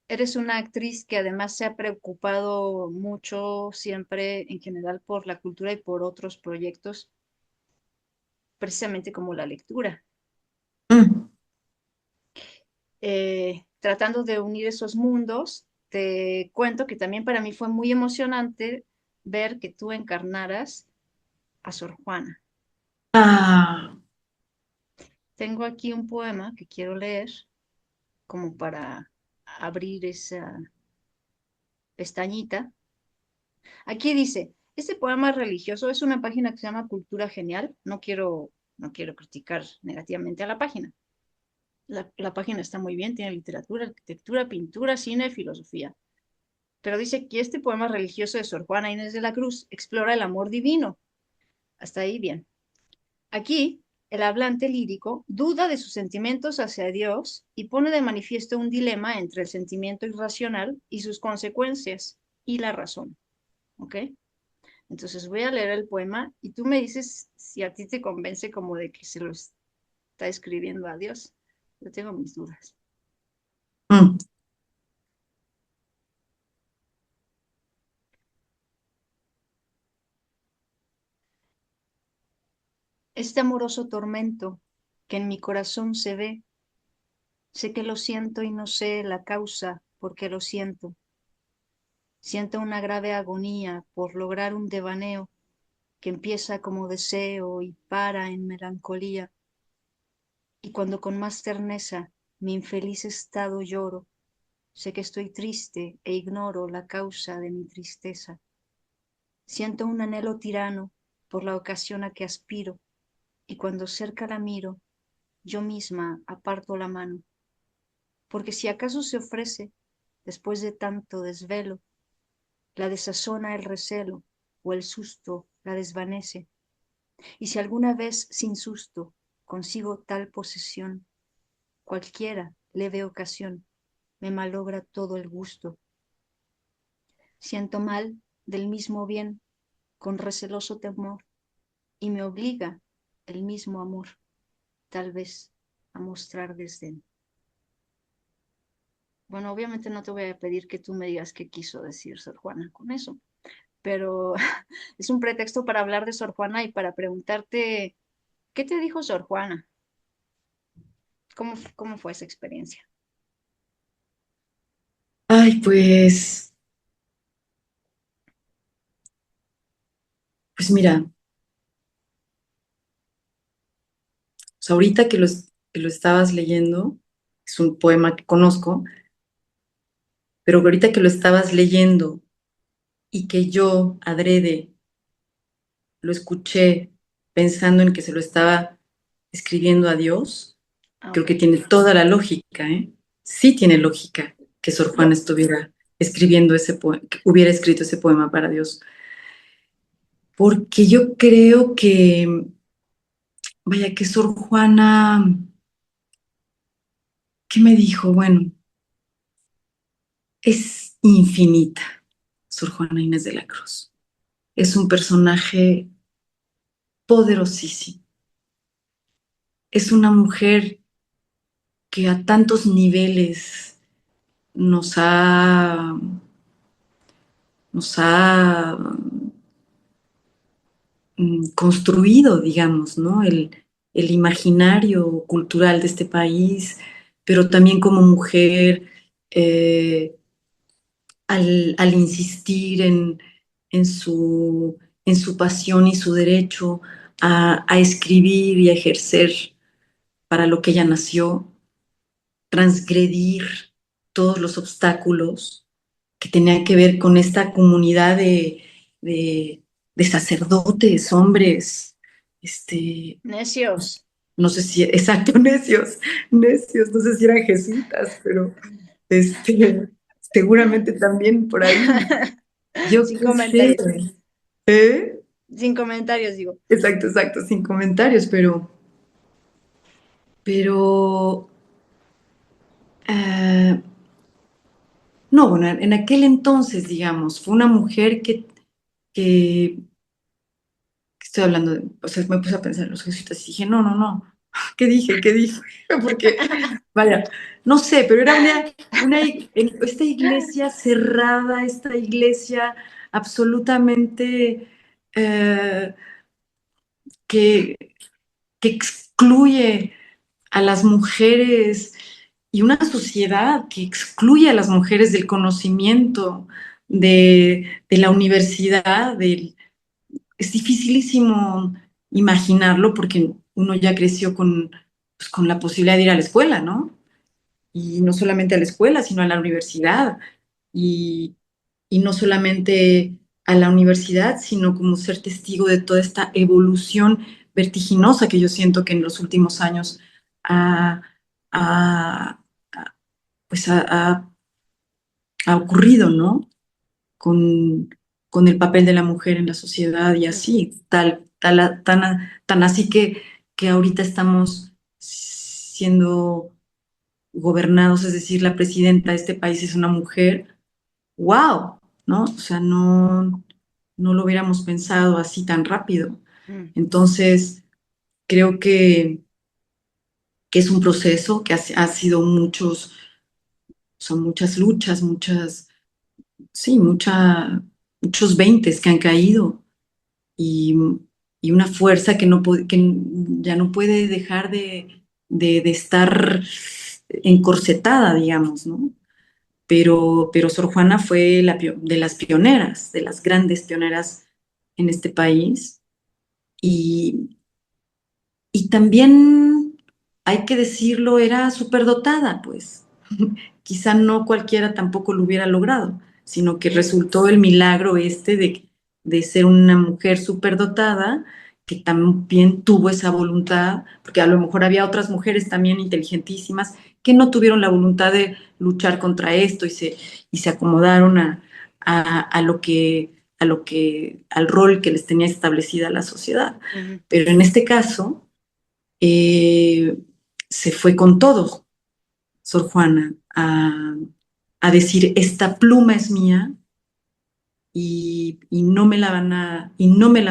eres una actriz que además se ha preocupado mucho siempre en general por la cultura y por otros proyectos, precisamente como la lectura. Mm. tratando de unir esos mundos, te cuento que también para mí fue muy emocionante ver que tú encarnaras a Sor Juana. Ah, Tengo aquí un poema que quiero leer como para abrir esa pestañita. Aquí dice, este poema religioso es una página que se llama Cultura Genial. No quiero criticar negativamente a la página. La página está muy bien, tiene literatura, arquitectura, pintura, cine, filosofía. Pero dice que este poema religioso de Sor Juana Inés de la Cruz explora el amor divino. Hasta ahí bien. Aquí, el hablante lírico duda de sus sentimientos hacia Dios y pone de manifiesto un dilema entre el sentimiento irracional y sus consecuencias y la razón. ¿Ok? Entonces voy a leer el poema y tú me dices si a ti te convence como de que se lo está escribiendo a Dios. Yo tengo mis dudas. mm, Este amoroso tormento que en mi corazón se ve, sé que lo siento y no sé la causa por qué lo siento. Siento una grave agonía por lograr un devaneo que empieza como deseo y para en melancolía. Y cuando con más terneza mi infeliz estado lloro, sé que estoy triste e ignoro la causa de mi tristeza. Siento un anhelo tirano por la ocasión a que aspiro, y cuando cerca la miro, yo misma aparto la mano, porque si acaso se ofrece, después de tanto desvelo, la desazona el recelo o el susto la desvanece. Y si alguna vez sin susto consigo tal posesión, cualquiera leve ocasión me malogra todo el gusto. Siento mal del mismo bien con receloso temor y me obliga el mismo amor, tal vez, a mostrar desdén. Bueno, obviamente no te voy a pedir que tú me digas qué quiso decir Sor Juana con eso, pero es un pretexto para hablar de Sor Juana y para preguntarte, ¿qué te dijo Sor Juana? ¿Cómo fue esa experiencia? ay, pues mira, pues ahorita que lo estabas leyendo, es un poema que conozco, pero ahorita que lo estabas leyendo y que yo adrede lo escuché pensando en que se lo estaba escribiendo a Dios, Ah, creo ok. que tiene toda la lógica, ¿eh? Sí tiene lógica que Sor Juana Yo, estuviera escribiendo ese poema, que hubiera escrito ese poema para Dios, porque yo creo que, vaya, que Sor Juana, ¿qué me dijo? Bueno, es infinita, Sor Juana Inés de la Cruz. Es un personaje poderosísimo. Es una mujer que a tantos niveles nos ha, nos ha construido, digamos, ¿no? El imaginario cultural de este país, pero también como mujer, eh, al insistir en su pasión y su derecho a escribir y a ejercer para lo que ella nació, transgredir todos los obstáculos que tenían que ver con esta comunidad de, de sacerdotes, hombres, este, necios. no sé si, exacto, necios, no sé si eran jesuitas, pero este, seguramente también por ahí, yo Sin qué sé, comentarios. ¿eh? Sin comentarios, digo. Exacto, exacto, sin comentarios, pero, eh, no, bueno, en aquel entonces, digamos, fue una mujer que estoy hablando de, o sea, me puse a pensar en los jesuitas y dije, no, no, no, ¿qué dije? ¿Qué dije? Porque, vaya, no sé, pero era esta iglesia cerrada, esta iglesia absolutamente eh, que, que excluye a las mujeres y una sociedad que excluye a las mujeres del conocimiento, de la universidad, es dificilísimo imaginarlo porque uno ya creció pues, con la posibilidad de ir a la escuela, ¿no? Y no solamente a la escuela, sino a la universidad. Y, y no solamente a la universidad, sino como ser testigo de toda esta evolución vertiginosa que yo siento que en los últimos años ha, ha- pues ha ocurrido, ¿no? Con, con el papel de la mujer en la sociedad y Mm, así, tan así que ahorita estamos siendo gobernados, es decir, la presidenta de este país es una mujer. ¡Wow! ¿No? O sea, no lo hubiéramos pensado así tan rápido. mm. Entonces, creo que es un proceso que ha sido son muchas luchas, sí, muchos veintes que han caído y, y una fuerza que, que ya no puede dejar de estar encorsetada, digamos, ¿no? Pero Sor Juana fue de las pioneras, de las grandes pioneras en este país. Y, y también, hay que decirlo, era superdotada, pues. Quizá no cualquiera tampoco lo hubiera logrado, sino que Sí. resultó el milagro este de ser una mujer superdotada que también tuvo esa voluntad, porque a lo mejor había otras mujeres también inteligentísimas que no tuvieron la voluntad de luchar contra esto y se acomodaron a al rol que les tenía establecida la sociedad. Ujú. Pero en este caso, eh, se fue con todo, Sor Juana, a decir, esta pluma es mía y no me la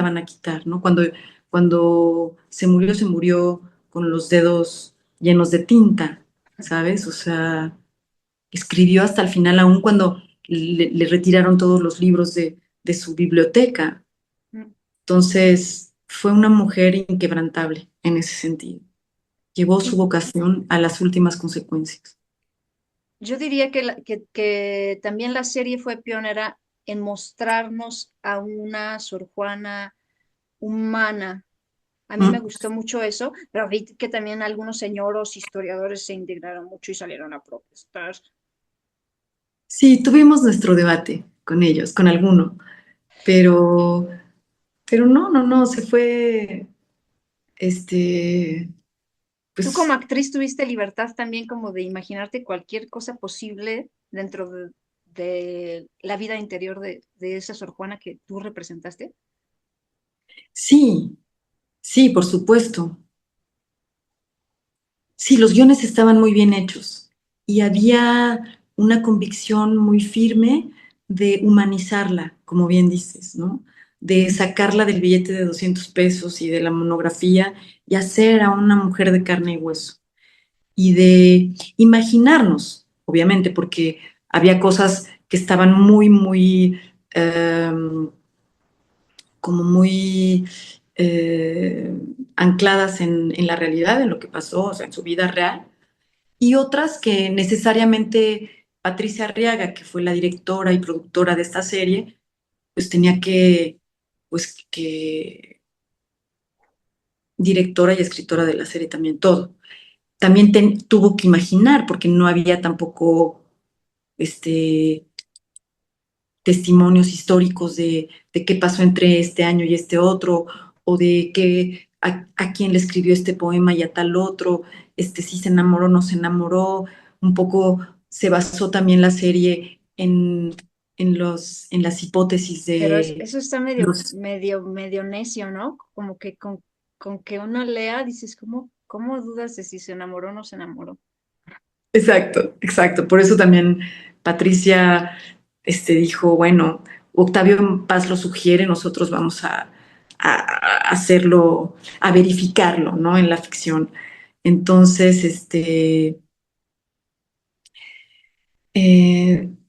van a quitar, ¿no? Cuando se murió con los dedos llenos de tinta, ¿sabes? O sea, escribió hasta el final, aún cuando le retiraron todos los libros de su biblioteca. Mm. Entonces, fue una mujer inquebrantable en ese sentido. Llevó su Y vocación a las últimas consecuencias. yo diría que también la serie fue pionera en mostrarnos a una Sor Juana humana. A mí me ¿Mm? gustó mucho eso, pero vi que también algunos señoros historiadores se indignaron mucho y salieron a protestar. Sí, tuvimos nuestro debate con ellos, con alguno, pero, pero no, se fue, este, Tú como pues actriz tuviste libertad también como de imaginarte cualquier cosa posible dentro de la vida interior de esa Sor Juana que tú representaste. sí, sí, por supuesto. Sí, los guiones estaban muy bien hechos y había una convicción muy firme de humanizarla, como bien dices, ¿no? De sacarla del billete de 200 pesos y de la monografía y hacer a una mujer de carne y hueso. Y de imaginarnos, obviamente, porque había cosas que estaban eh, como muy ancladas en la realidad, en lo que pasó, o sea, en su vida real, y otras que necesariamente Patricia Arriaga, que fue la directora y productora de esta serie, pues tenía que directora y escritora de la serie también, todo. También tuvo que imaginar, porque no había tampoco este, testimonios históricos de qué pasó entre este año y este otro, o de a quién le escribió este poema y a tal otro, si se enamoró o no se enamoró. Un poco se basó también la serie en las hipótesis Pero de eso está los... medio necio, ¿no? Como que con que uno lea, dices, ¿cómo dudas de si se enamoró o no se enamoró? Exacto, exacto. Por eso también Patricia dijo, bueno, Octavio Paz lo sugiere, nosotros vamos a hacerlo, a verificarlo, ¿no? En la ficción. Entonces,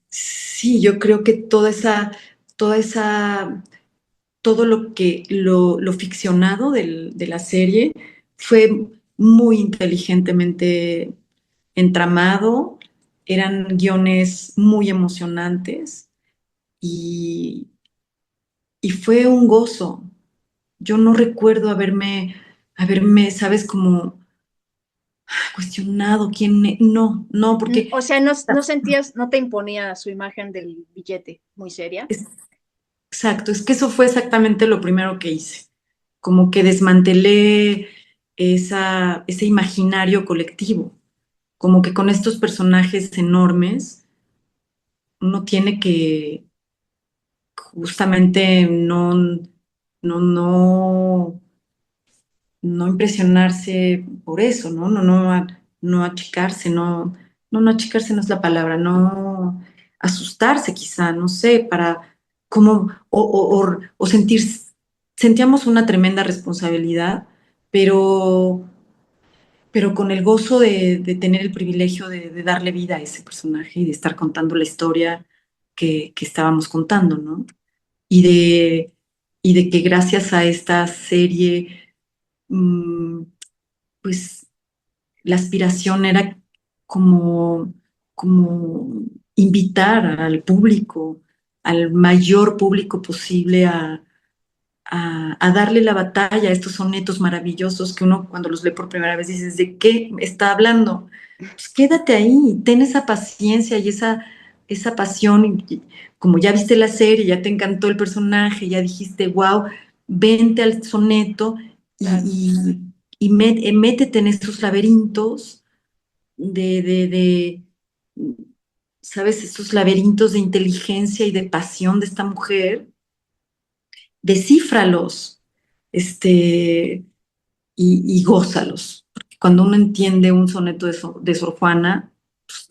sí, yo creo que toda esa, todo lo ficcionado de la serie fue muy inteligentemente entramado, eran guiones muy emocionantes y, y fue un gozo. Yo no recuerdo ¿sabes? Como cuestionado no, no, porque O sea, no, no sentías, no te imponía su imagen del billete muy seria. es exacto, es que eso fue exactamente lo primero que hice. Como que desmantelé ese imaginario colectivo. Como que con estos personajes enormes, uno tiene que justamente no, no impresionarse por eso, ¿no? No achicarse, no achicarse no es la palabra, no asustarse quizá, no sé, para como, o sentir, sentíamos una tremenda responsabilidad, pero, pero con el gozo de tener el privilegio de darle vida a ese personaje y de estar contando la historia que estábamos contando, ¿no? Y de, y de que gracias a esta serie, mm, pues la aspiración era como, como invitar al público, al mayor público posible a darle la batalla a estos sonetos maravillosos que uno cuando los lee por primera vez dices, ¿de qué está hablando? Pues quédate ahí, ten esa paciencia y esa pasión. Y como ya viste la serie, ya te encantó el personaje, ya dijiste, wow, vente al soneto Claro. métete en esos laberintos de, ¿sabes? Esos laberintos de inteligencia y de pasión de esta mujer, descífralos, y gózalos. Porque cuando uno entiende un soneto de Sor Juana, pues,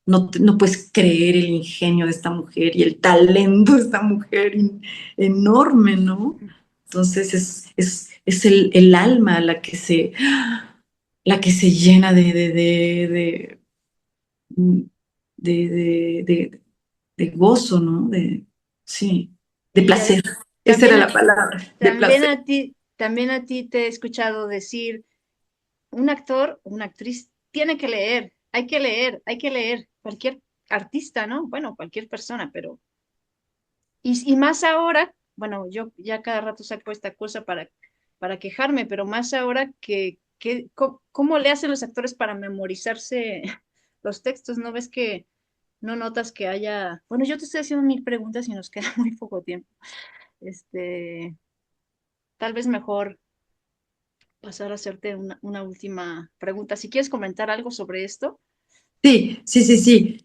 no puedes creer el ingenio de esta mujer y el talento de esta mujer enorme, ¿no? Entonces es el alma la que se llena de, de gozo, ¿no? Sí, de Y placer. Esa era también, la palabra, de placer. también a ti te he escuchado decir, un actor, una actriz tiene que leer, hay que leer, hay que leer. Cualquier artista, ¿no? Bueno, cualquier persona, pero y más ahora, bueno, yo ya cada rato saco esta cosa para quejarme, pero más ahora ¿cómo le hacen los actores para memorizarse los textos? ¿No ves que no notas que haya, bueno, yo te estoy haciendo mil preguntas y nos queda muy poco tiempo. Este, tal vez mejor pasar a hacerte una última pregunta. Si quieres comentar algo sobre esto. Sí, sí, sí, sí.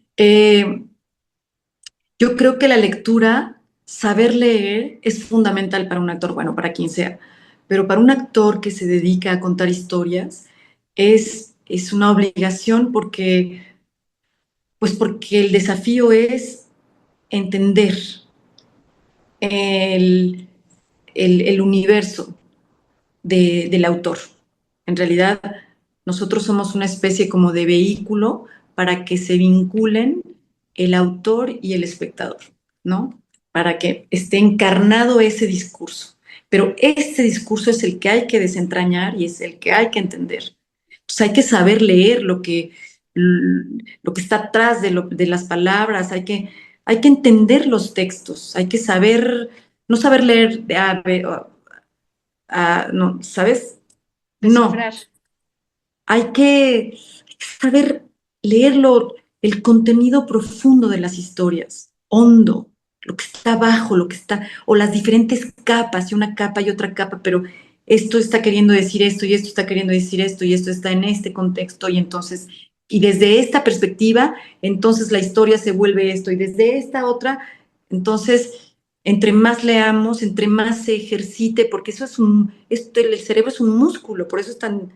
Yo creo que la lectura, saber leer, es fundamental para un actor, bueno, para quien sea, pero para un actor que se dedica a contar historias, es una obligación porque el desafío es entender el, el universo del autor. En realidad, nosotros somos una especie como de vehículo para que se vinculen el autor y el espectador, ¿no? Para que esté encarnado ese discurso. Pero ese discurso es el que hay que desentrañar y es el que hay que entender. Entonces hay que saber leer lo que está atrás de las palabras, hay que entender los textos, hay que saber, no saber leer de A, B, no, ¿sabes? No, Descifrar. hay que saber leerlo, el contenido profundo de las historias, hondo, lo que está abajo, lo que está, o las diferentes capas, y una capa y otra capa, pero esto está queriendo decir esto, y esto está queriendo decir esto, y esto está en este contexto, y entonces, y desde esta perspectiva, entonces la historia se vuelve esto, y desde esta otra, entonces entre más leamos, entre más se ejercite, porque eso el cerebro es un músculo, por eso es tan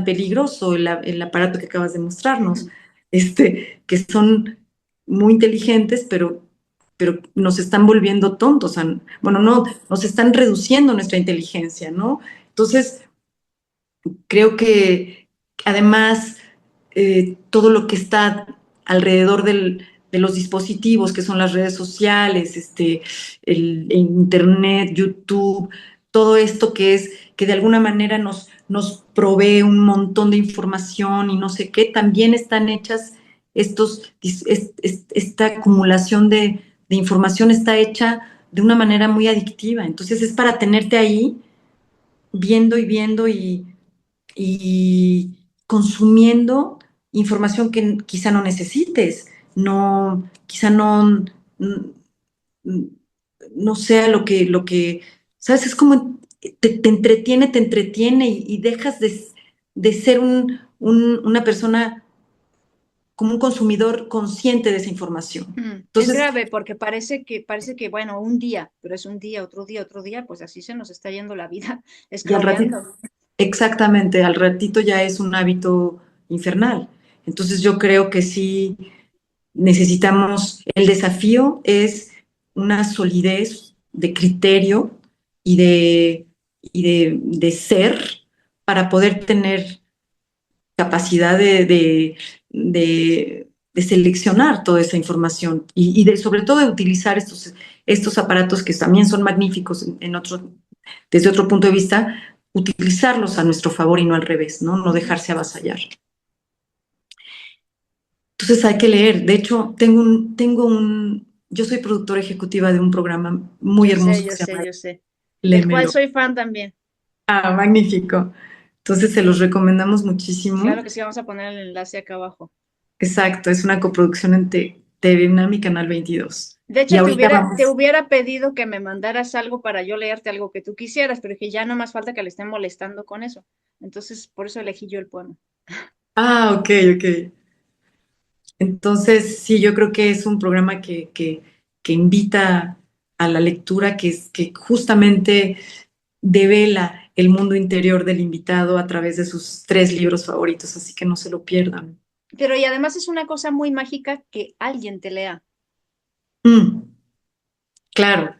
peligroso el aparato que acabas de mostrarnos, que son muy inteligentes, pero nos están volviendo tontos, o sea, bueno, no, nos están reduciendo nuestra inteligencia, ¿no? Entonces, creo que además todo lo que está alrededor de los dispositivos, que son las redes sociales, el Internet, YouTube, todo esto que de alguna manera nos provee un montón de información y no sé qué, también están hechas esta acumulación de información está hecha de una manera muy adictiva. Entonces es para tenerte ahí viendo y viendo y consumiendo información que quizá no necesites, no, quizá no, no sea ¿sabes? Es como te entretiene y dejas de ser una persona como un consumidor consciente de esa información. Es Entonces, grave porque parece que, bueno, un día, pero es un día, otro día, pues así se nos está yendo la vida, y al ratito, scrolleando. exactamente, al ratito ya es un hábito infernal. Entonces yo creo que sí necesitamos, el desafío es una solidez de criterio y de ser para poder tener capacidad de seleccionar toda esa información sobre todo de utilizar estos aparatos que también son magníficos desde otro punto de vista, utilizarlos a nuestro favor y no al revés, ¿no? No dejarse avasallar. Entonces hay que leer. De hecho, yo soy productora ejecutiva de un programa muy Yo sé, hermoso que yo se sé, llama yo sé. Del cual Lémelo. soy fan también. Ah, magnífico. Entonces se los recomendamos muchísimo. Claro que sí, vamos a poner el enlace acá abajo. Exacto, es una coproducción entre TV UNAM y Canal 22. De Y hecho, te ahorita hubiera, vamos. te hubiera pedido que me mandaras algo para yo leerte algo que tú quisieras, pero que ya no más falta que le estén molestando con eso. Entonces, por eso elegí yo el poema. Ah, ok, ok. Entonces, sí, yo creo que es un programa que invita a la lectura, que justamente devela el mundo interior del invitado a través de sus tres libros favoritos, así que no se lo pierdan. Pero y además es una cosa muy mágica que alguien te lea. Mm, claro.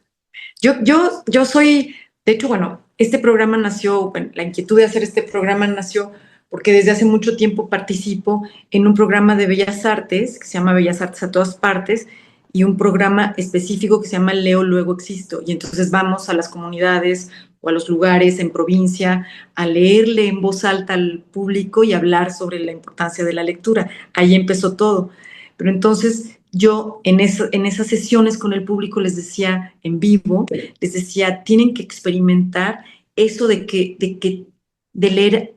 Yo soy, de hecho, bueno, este programa nació, bueno, la inquietud de hacer este programa nació porque desde hace mucho tiempo participo en un programa de Bellas Artes que se llama Bellas Artes a todas partes y un programa específico que se llama Leo Luego Existo. Y entonces vamos a las comunidades o a los lugares en provincia a leerle en voz alta al público y hablar sobre la importancia de la lectura. Ahí empezó todo. Pero entonces yo en esas sesiones con el público les decía en vivo, les decía, tienen que experimentar eso de leer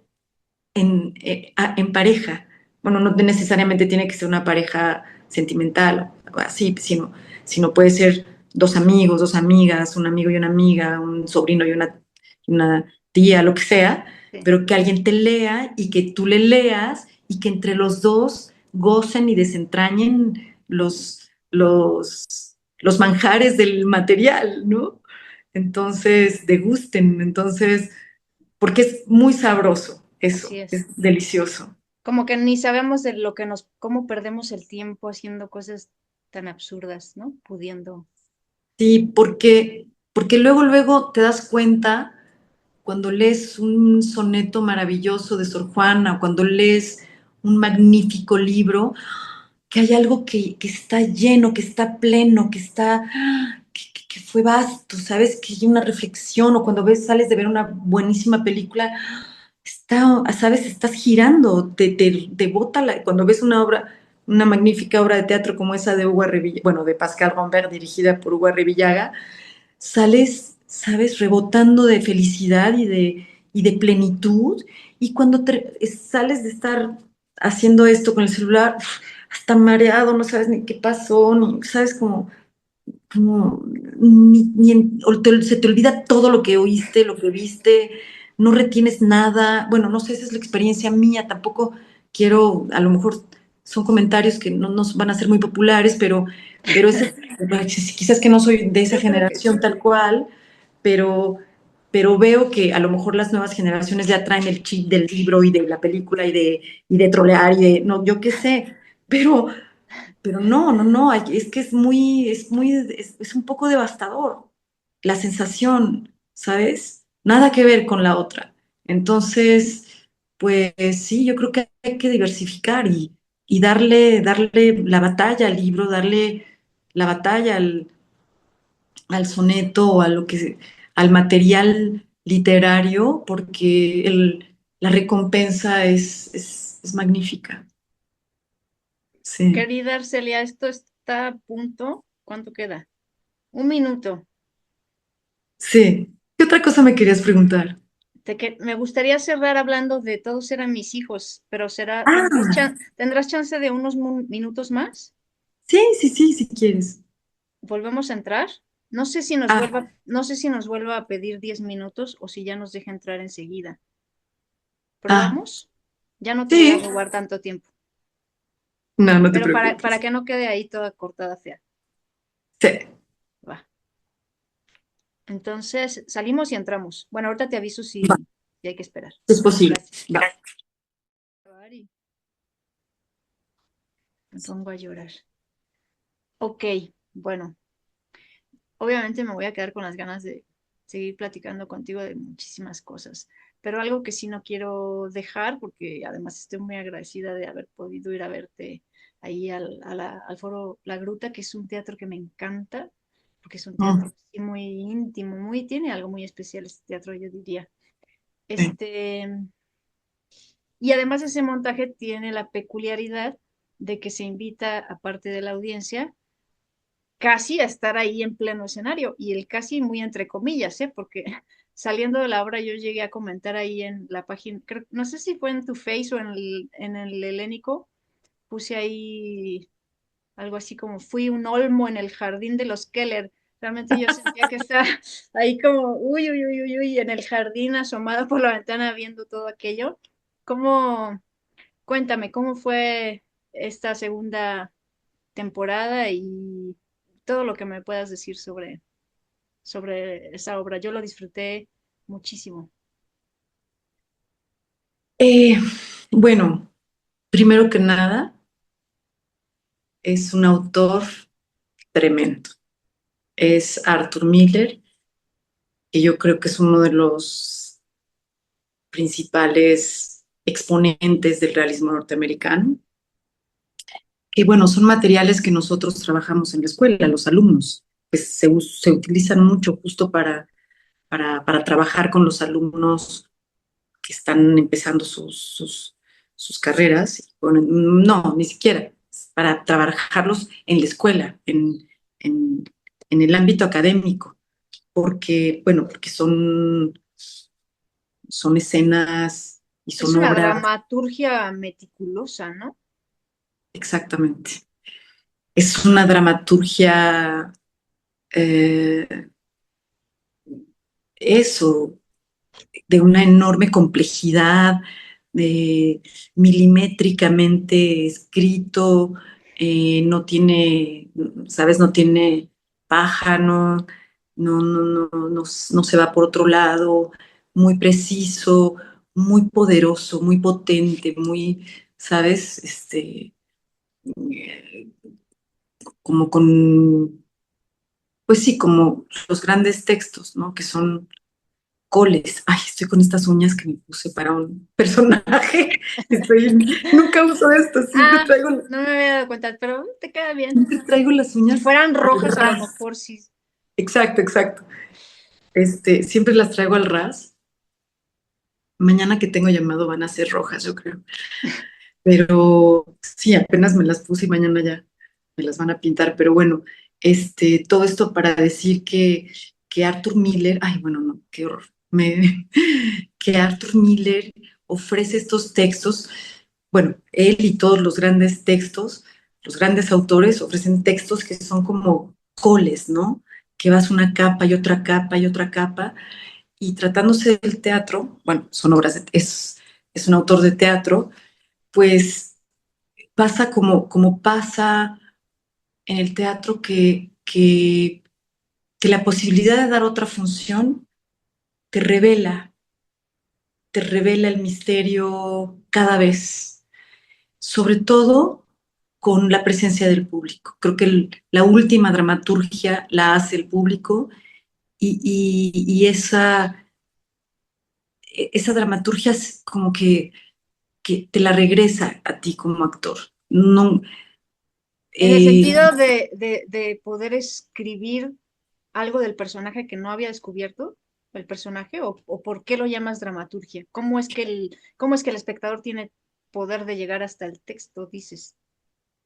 en pareja. Bueno, no necesariamente tiene que ser una pareja sentimental o así, sino puede ser dos amigos, dos amigas, un amigo y una amiga, un sobrino y una tía, lo que sea, Sí, pero que alguien te lea y que tú le leas y que entre los dos gocen y desentrañen los manjares del material, ¿no? Entonces, degusten, entonces, porque es muy sabroso así eso, es. es delicioso. Como que ni sabemos de lo que cómo perdemos el tiempo haciendo cosas tan absurdas, ¿no? Pudiendo. Sí, porque luego te das cuenta cuando lees un soneto maravilloso de Sor Juana, o cuando lees un magnífico libro, que hay algo que está lleno, que está pleno, que fue vasto, ¿sabes? Que hay una reflexión, o cuando sales de ver una buenísima película, ¿sabes? Estás girando, te bota cuando ves una magnífica obra de teatro como esa de Hugo Revillaga, bueno, de Pascal Rambert, dirigida por Hugo Revillaga, sales, ¿sabes? Rebotando de felicidad y de plenitud, y cuando sales de estar haciendo esto con el celular, hasta mareado, no sabes ni qué pasó, ni, ¿sabes? Como se te olvida todo lo que oíste, lo que viste, no retienes nada. Bueno, no sé, esa es la experiencia mía, tampoco quiero, a lo mejor son comentarios que no nos van a ser muy populares, pero quizás que no soy de esa Yo creo que generación sí. tal cual, pero, pero veo que a lo mejor las nuevas generaciones ya traen el chip del libro y de la película y de trolear no, yo qué sé, pero no, es que es un poco devastador la sensación, ¿sabes? Nada que ver con la otra. Entonces, pues sí, yo creo que hay que diversificar y darle la batalla al libro, darle la batalla al soneto o al material literario porque la recompensa es magnífica. Sí, Querida Arcelia, esto está a punto. ¿Cuánto queda? Un minuto. sí. ¿Qué otra cosa me querías preguntar? Me gustaría cerrar hablando de todos eran mis hijos, pero Ah, ¿tendrás chance de unos minutos más? sí, sí, sí, si quieres. ¿Volvemos a entrar? Ah, No sé si nos vuelva a pedir 10 minutos o si ya nos deja entrar enseguida. ah, ¿Probamos? Ya no te voy a sí. robar tanto tiempo, No, no te pero para preocupes. que no quede ahí toda cortada fea. Sí, Va. Entonces, salimos y entramos. Bueno, ahorita te aviso va, si hay que esperar. es posible. Gracias. Va. Y me pongo a llorar. Ok, bueno, obviamente me voy a quedar con las ganas de seguir platicando contigo de muchísimas cosas, pero algo que sí no quiero dejar, porque además estoy muy agradecida de haber podido ir a verte ahí al foro La Gruta, que es un teatro que me encanta, porque es un Mm, teatro sí, muy íntimo, tiene algo muy especial este teatro, yo diría. sí. Este, y además ese montaje tiene la peculiaridad de que se invita, aparte de la audiencia, casi a estar ahí en pleno escenario, y el casi muy entre comillas, ¿eh? Porque saliendo de la obra yo llegué a comentar ahí en la página, no sé si fue en tu Face o en el Helénico, puse ahí algo así como fui un olmo en el jardín de los Keller. Realmente yo sentía que estaba ahí como, uy, uy, uy, uy, uy, en el jardín asomada por la ventana viendo todo aquello. ¿Cómo, cuéntame, cómo fue esta segunda temporada y todo lo que me puedas decir sobre esa obra? Yo lo disfruté muchísimo. Eh, bueno, primero que nada, es un autor tremendo. Es Arthur Miller, que yo creo que es uno de los principales exponentes del realismo norteamericano. Y bueno, son materiales que nosotros trabajamos en la escuela, los alumnos, pues se utilizan mucho justo para trabajar con los alumnos que están empezando sus carreras. Bueno, no, ni siquiera, para trabajarlos en la escuela, en, en el ámbito académico, porque, bueno, porque son escenas y Es son una obras, dramaturgia meticulosa, ¿no? exactamente. Es una dramaturgia, eh, eso, de una enorme complejidad, de milimétricamente escrito, no tiene, ¿sabes? No tiene paja, no se va por otro lado, muy preciso, muy poderoso, muy potente, muy, ¿sabes? Eh, como con, pues sí, como los grandes textos, ¿no? Que son coles. Ay, estoy con estas uñas que me puse para un personaje. Nunca uso esto, Ah, no me había dado cuenta, pero te queda bien. siempre traigo las Si uñas fueran al rojas, a lo ras. mejor sí. Exacto, exacto. Siempre las traigo al ras. Mañana que tengo llamado van a ser rojas, yo creo. Pero sí, apenas me las puse y mañana ya me las van a pintar. Pero bueno, todo esto para decir que Arthur Miller, ay, bueno, no, qué horror. Que Arthur Miller ofrece estos textos, bueno, él y todos los grandes textos, los grandes autores ofrecen textos que son como coles, ¿no? Que vas una capa y otra capa y otra capa, y tratándose del teatro, bueno, son obras, es un autor de teatro, pues pasa como pasa en el teatro que la posibilidad de dar otra función te revela, te revela el misterio cada vez, sobre todo con la presencia del público. Creo que la última dramaturgia la hace el público y esa dramaturgia es como que te la regresa a ti como actor. No, En el eh, sentido de poder escribir algo del personaje que no había descubierto. el personaje o por qué lo llamas dramaturgia? ¿Cómo es que el espectador tiene poder de llegar hasta el texto, dices?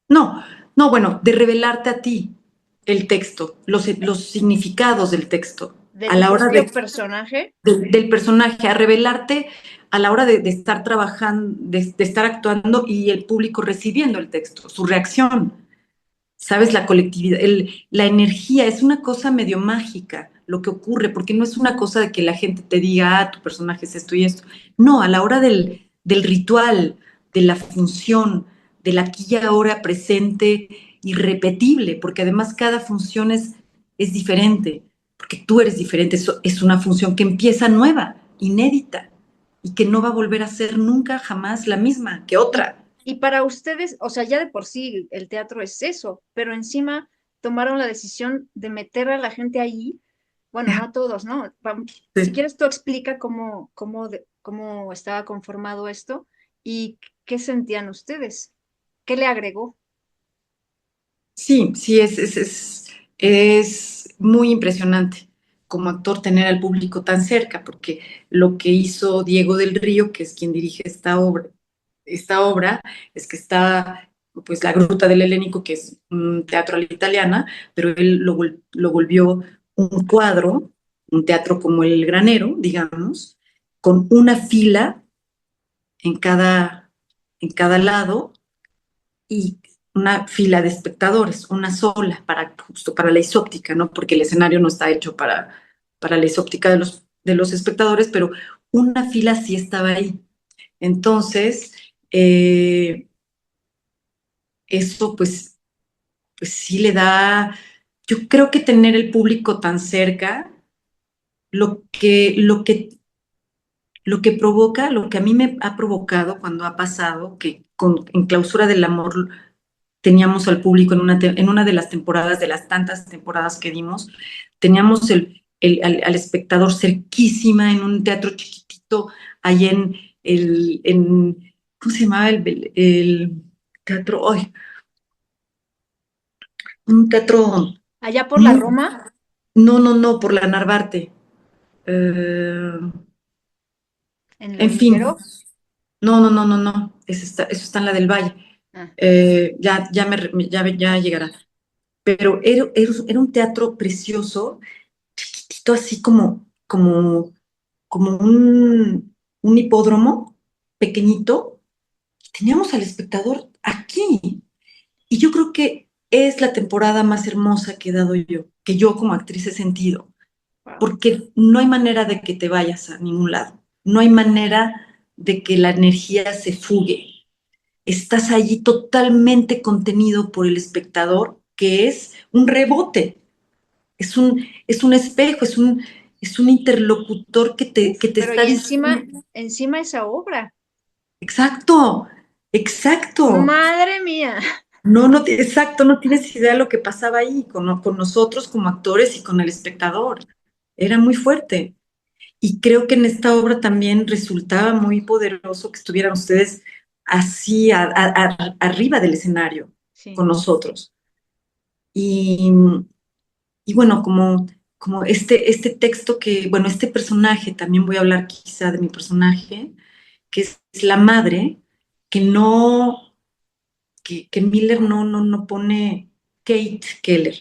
No, no, bueno, de revelarte a ti el texto, los significados del texto, ¿De a tu la hora propio personaje? del personaje, a revelarte a la hora de estar trabajando, de estar actuando y el público recibiendo el texto, su reacción. ¿Sabes? La colectividad, la energía es una cosa medio mágica lo que ocurre, porque no es una cosa de que la gente te diga, tu personaje es esto y esto. No, a la hora del ritual, de la función, del aquí y ahora presente, irrepetible, porque además cada función es diferente, porque tú eres diferente, es una función que empieza nueva, inédita, y que no va a volver a ser nunca, jamás la misma que Y, otra. y para ustedes, o sea, ya de por sí el teatro es eso, pero encima tomaron la decisión de meter a la gente ahí. Bueno, no a todos, ¿no? Si Sí. quieres, tú explica cómo estaba conformado esto y qué sentían ustedes. ¿Qué le agregó? Sí, sí, es muy impresionante como actor tener al público tan cerca, porque lo que hizo Diego del Río, que es quien dirige esta obra es que está, pues, la Gruta del Helénico, que es un teatro a la italiana, pero él lo volvió un cuadro, un teatro como el Granero, digamos, con una fila en cada lado y una fila de espectadores, una sola, justo para la isóptica, ¿no? Porque el escenario no está hecho para la isóptica de los espectadores, pero una fila sí estaba ahí. Entonces, eso pues sí le da, yo creo que tener el público tan cerca, lo que provoca, lo que a mí me ha provocado cuando ha pasado, que en Clausura del Amor teníamos al público en una de las temporadas, de las tantas temporadas que dimos, teníamos al espectador cerquísima en un teatro chiquitito, ahí ¿cómo se llamaba el teatro? Ay, un teatro Allá por la muy, Roma, no, no, no, por la Narvarte. Eh, en el en fin, hormiguero. no, no, no, no, no, eso está en la del Valle. Ah, Ya llegará. Pero era un teatro precioso, chiquitito, así como un hipódromo pequeñito. Teníamos al espectador aquí. Y yo creo que es la temporada más hermosa que he dado yo, que yo como actriz he sentido, wow. porque no hay manera de que te vayas a ningún lado, no hay manera de que la energía se fugue. Estás allí totalmente contenido por el espectador, que es un rebote, es un espejo, es un interlocutor que te Pero está y diciendo. encima esa obra. Exacto, exacto. Madre mía. No, no, exacto, no tienes idea de lo que pasaba ahí con nosotros como actores y con el espectador. Era muy fuerte. Y creo que en esta obra también resultaba muy poderoso que estuvieran ustedes así arriba del escenario Sí. con nosotros. Y, y bueno, como este texto bueno, este personaje, también voy a hablar quizá de mi personaje, que es la madre, que no, que Miller no pone Kate Keller,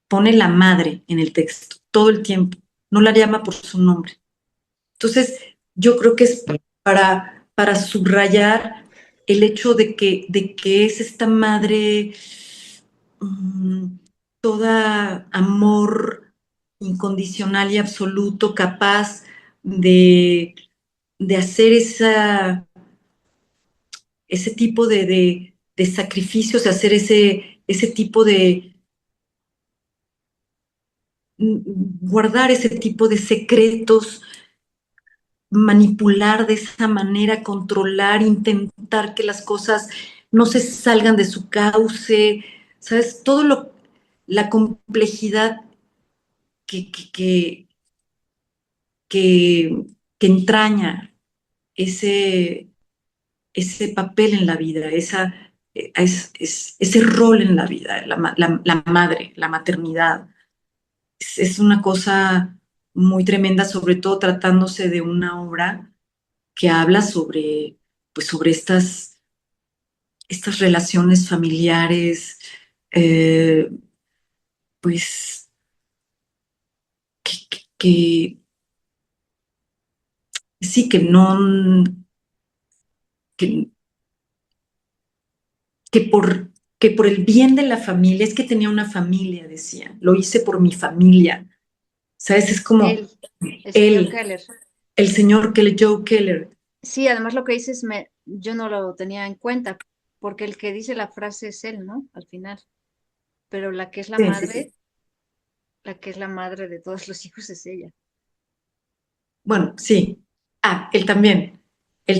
pone la madre en el texto todo el tiempo, no la llama por su nombre. Entonces, yo creo que es para subrayar el hecho de que es esta madre, mm, toda amor incondicional y absoluto, capaz de hacer ese tipo de sacrificios, de hacer ese tipo guardar ese tipo de secretos, manipular de esa manera, controlar, intentar que las cosas no se salgan de su cauce, ¿sabes? La complejidad que, que, que, que, que entraña ese, ese papel en la vida, ese rol en la vida, la madre, la maternidad. Es una cosa. muy tremenda, sobre todo tratándose de una obra que habla sobre, pues sobre estas relaciones familiares, eh, pues que sí, que, que por, que por el bien de la familia, es que tenía una familia, decía, lo hice por mi familia, ¿sabes? Es como Él, el señor él, Keller. el señor Kelly, Joe Keller. Sí, además lo que dices, yo no lo tenía en cuenta, porque el que dice la frase es él, ¿no? Al final. Pero Sí, sí, sí. la que es la madre de todos los hijos es ella. Bueno, sí. Ah, él Sí, también, él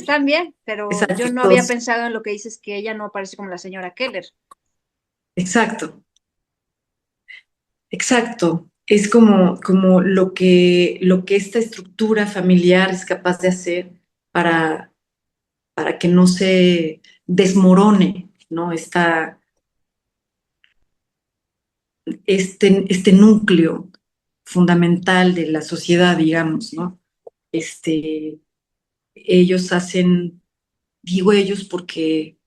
también, pero yo exacto, no había todos, pensado en lo que dices, que ella no aparece como la señora Keller. exacto, exacto. Es como lo que esta estructura familiar es capaz de hacer para, para que no se desmorone, ¿no? Este núcleo fundamental de la sociedad, digamos, ¿no? Este, ellos hacen, digo ellos porque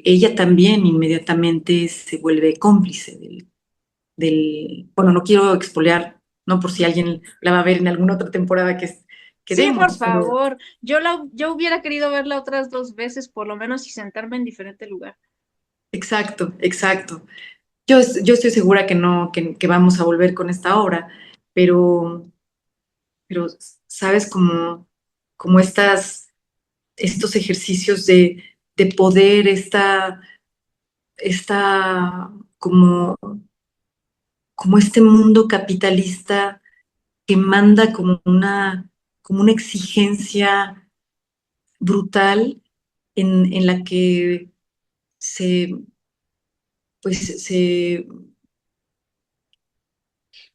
ella también inmediatamente se vuelve cómplice bueno, no quiero expoliar, no por si alguien la va a ver en alguna otra temporada que Sí, por demos, pero favor. Yo hubiera querido verla otras dos veces, por lo menos, y sentarme en diferente lugar. exacto, exacto. Yo estoy segura que no, que vamos a volver con esta obra, pero, pero sabes, como estos ejercicios de poder, esta, como, como este mundo capitalista que manda como una exigencia brutal en la que se, pues,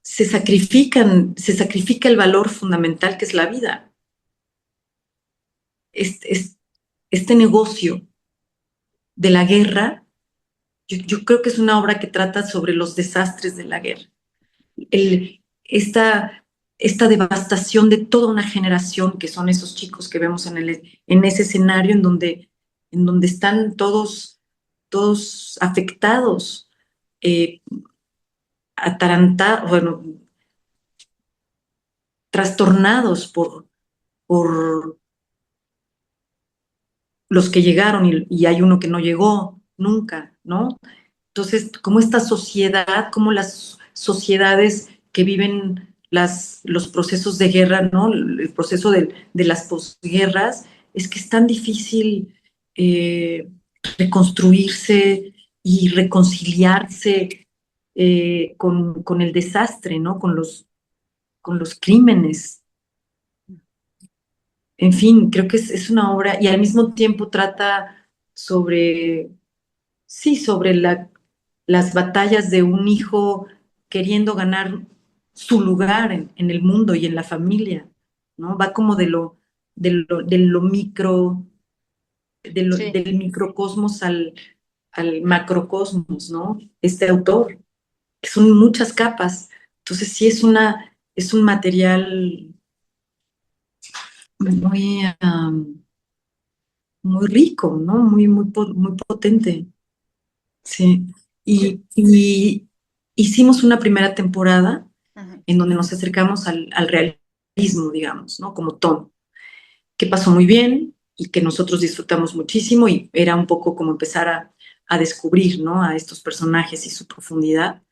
se sacrifica el valor fundamental que es la vida. Este, este negocio de la guerra, yo creo que es una obra que trata sobre los desastres de la guerra. El, esta, esta devastación de toda una generación que son esos chicos que vemos en ese escenario en donde están todos afectados, eh, atarantados, bueno, trastornados por los que llegaron y hay uno que no llegó nunca, ¿no? Entonces, como esta sociedad, como las sociedades que viven los procesos de guerra, ¿no? El proceso de las posguerras, es que es tan difícil eh, reconstruirse y reconciliarse con el desastre, ¿no? Con los crímenes. En fin, creo que es una obra y al mismo tiempo trata sobre, sí, sobre las batallas de un hijo queriendo ganar su lugar en el mundo y en la familia, ¿no? Va como de lo micro, Sí. del microcosmos al macrocosmos, ¿no? Este autor, que son muchas capas. Entonces sí es un material muy, muy rico, ¿no? Muy potente. Sí. Yo- Y hicimos una primera temporada Ajá. en donde nos acercamos al realismo, digamos, ¿no? Como tono, que pasó muy bien y que nosotros disfrutamos muchísimo y era un poco como empezar a descubrir, ¿no? A estos personajes y su profundidad.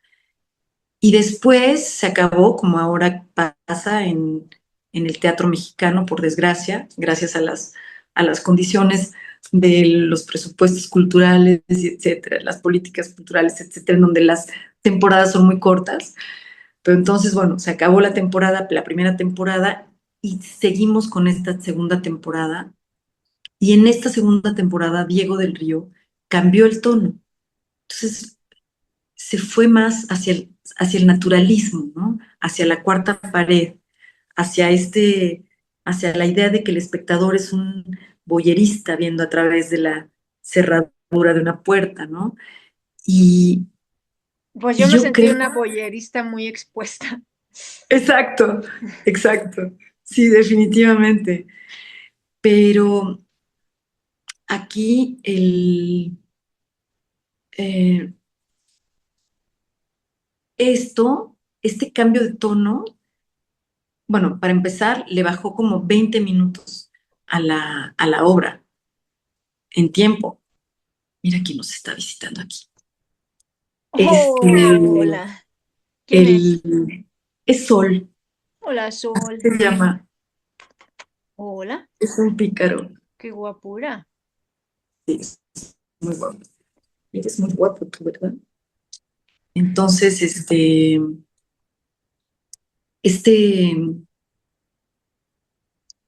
Y después se acabó, como ahora pasa en el teatro mexicano, por desgracia, gracias a las condiciones de los presupuestos culturales, etcétera, las políticas culturales, etcétera, en donde las temporadas son muy cortas. Pero entonces, bueno, se acabó la temporada, la primera temporada, y seguimos con esta segunda temporada. Y en esta segunda temporada, Diego del Río cambió el tono. Entonces, se fue más hacia el naturalismo, ¿no? Hacia la cuarta pared, hacia hacia la idea de que el espectador es un boyerista viendo a través de la cerradura de una puerta, ¿no? Y, Pues yo y me yo sentí creo, una boyerista muy expuesta. Exacto, exacto. Sí, definitivamente. Pero aquí eh, este cambio de tono, bueno, para empezar, le bajó como 20 minutos a la obra en tiempo. Mira quién nos está visitando aquí. Este, Hola, ¿quién es? es Sol, Hola, Sol. se llama, Hola, es un pícaro. qué guapura. Sí, es muy guapo. Eres muy guapo tú, ¿verdad? Entonces, este,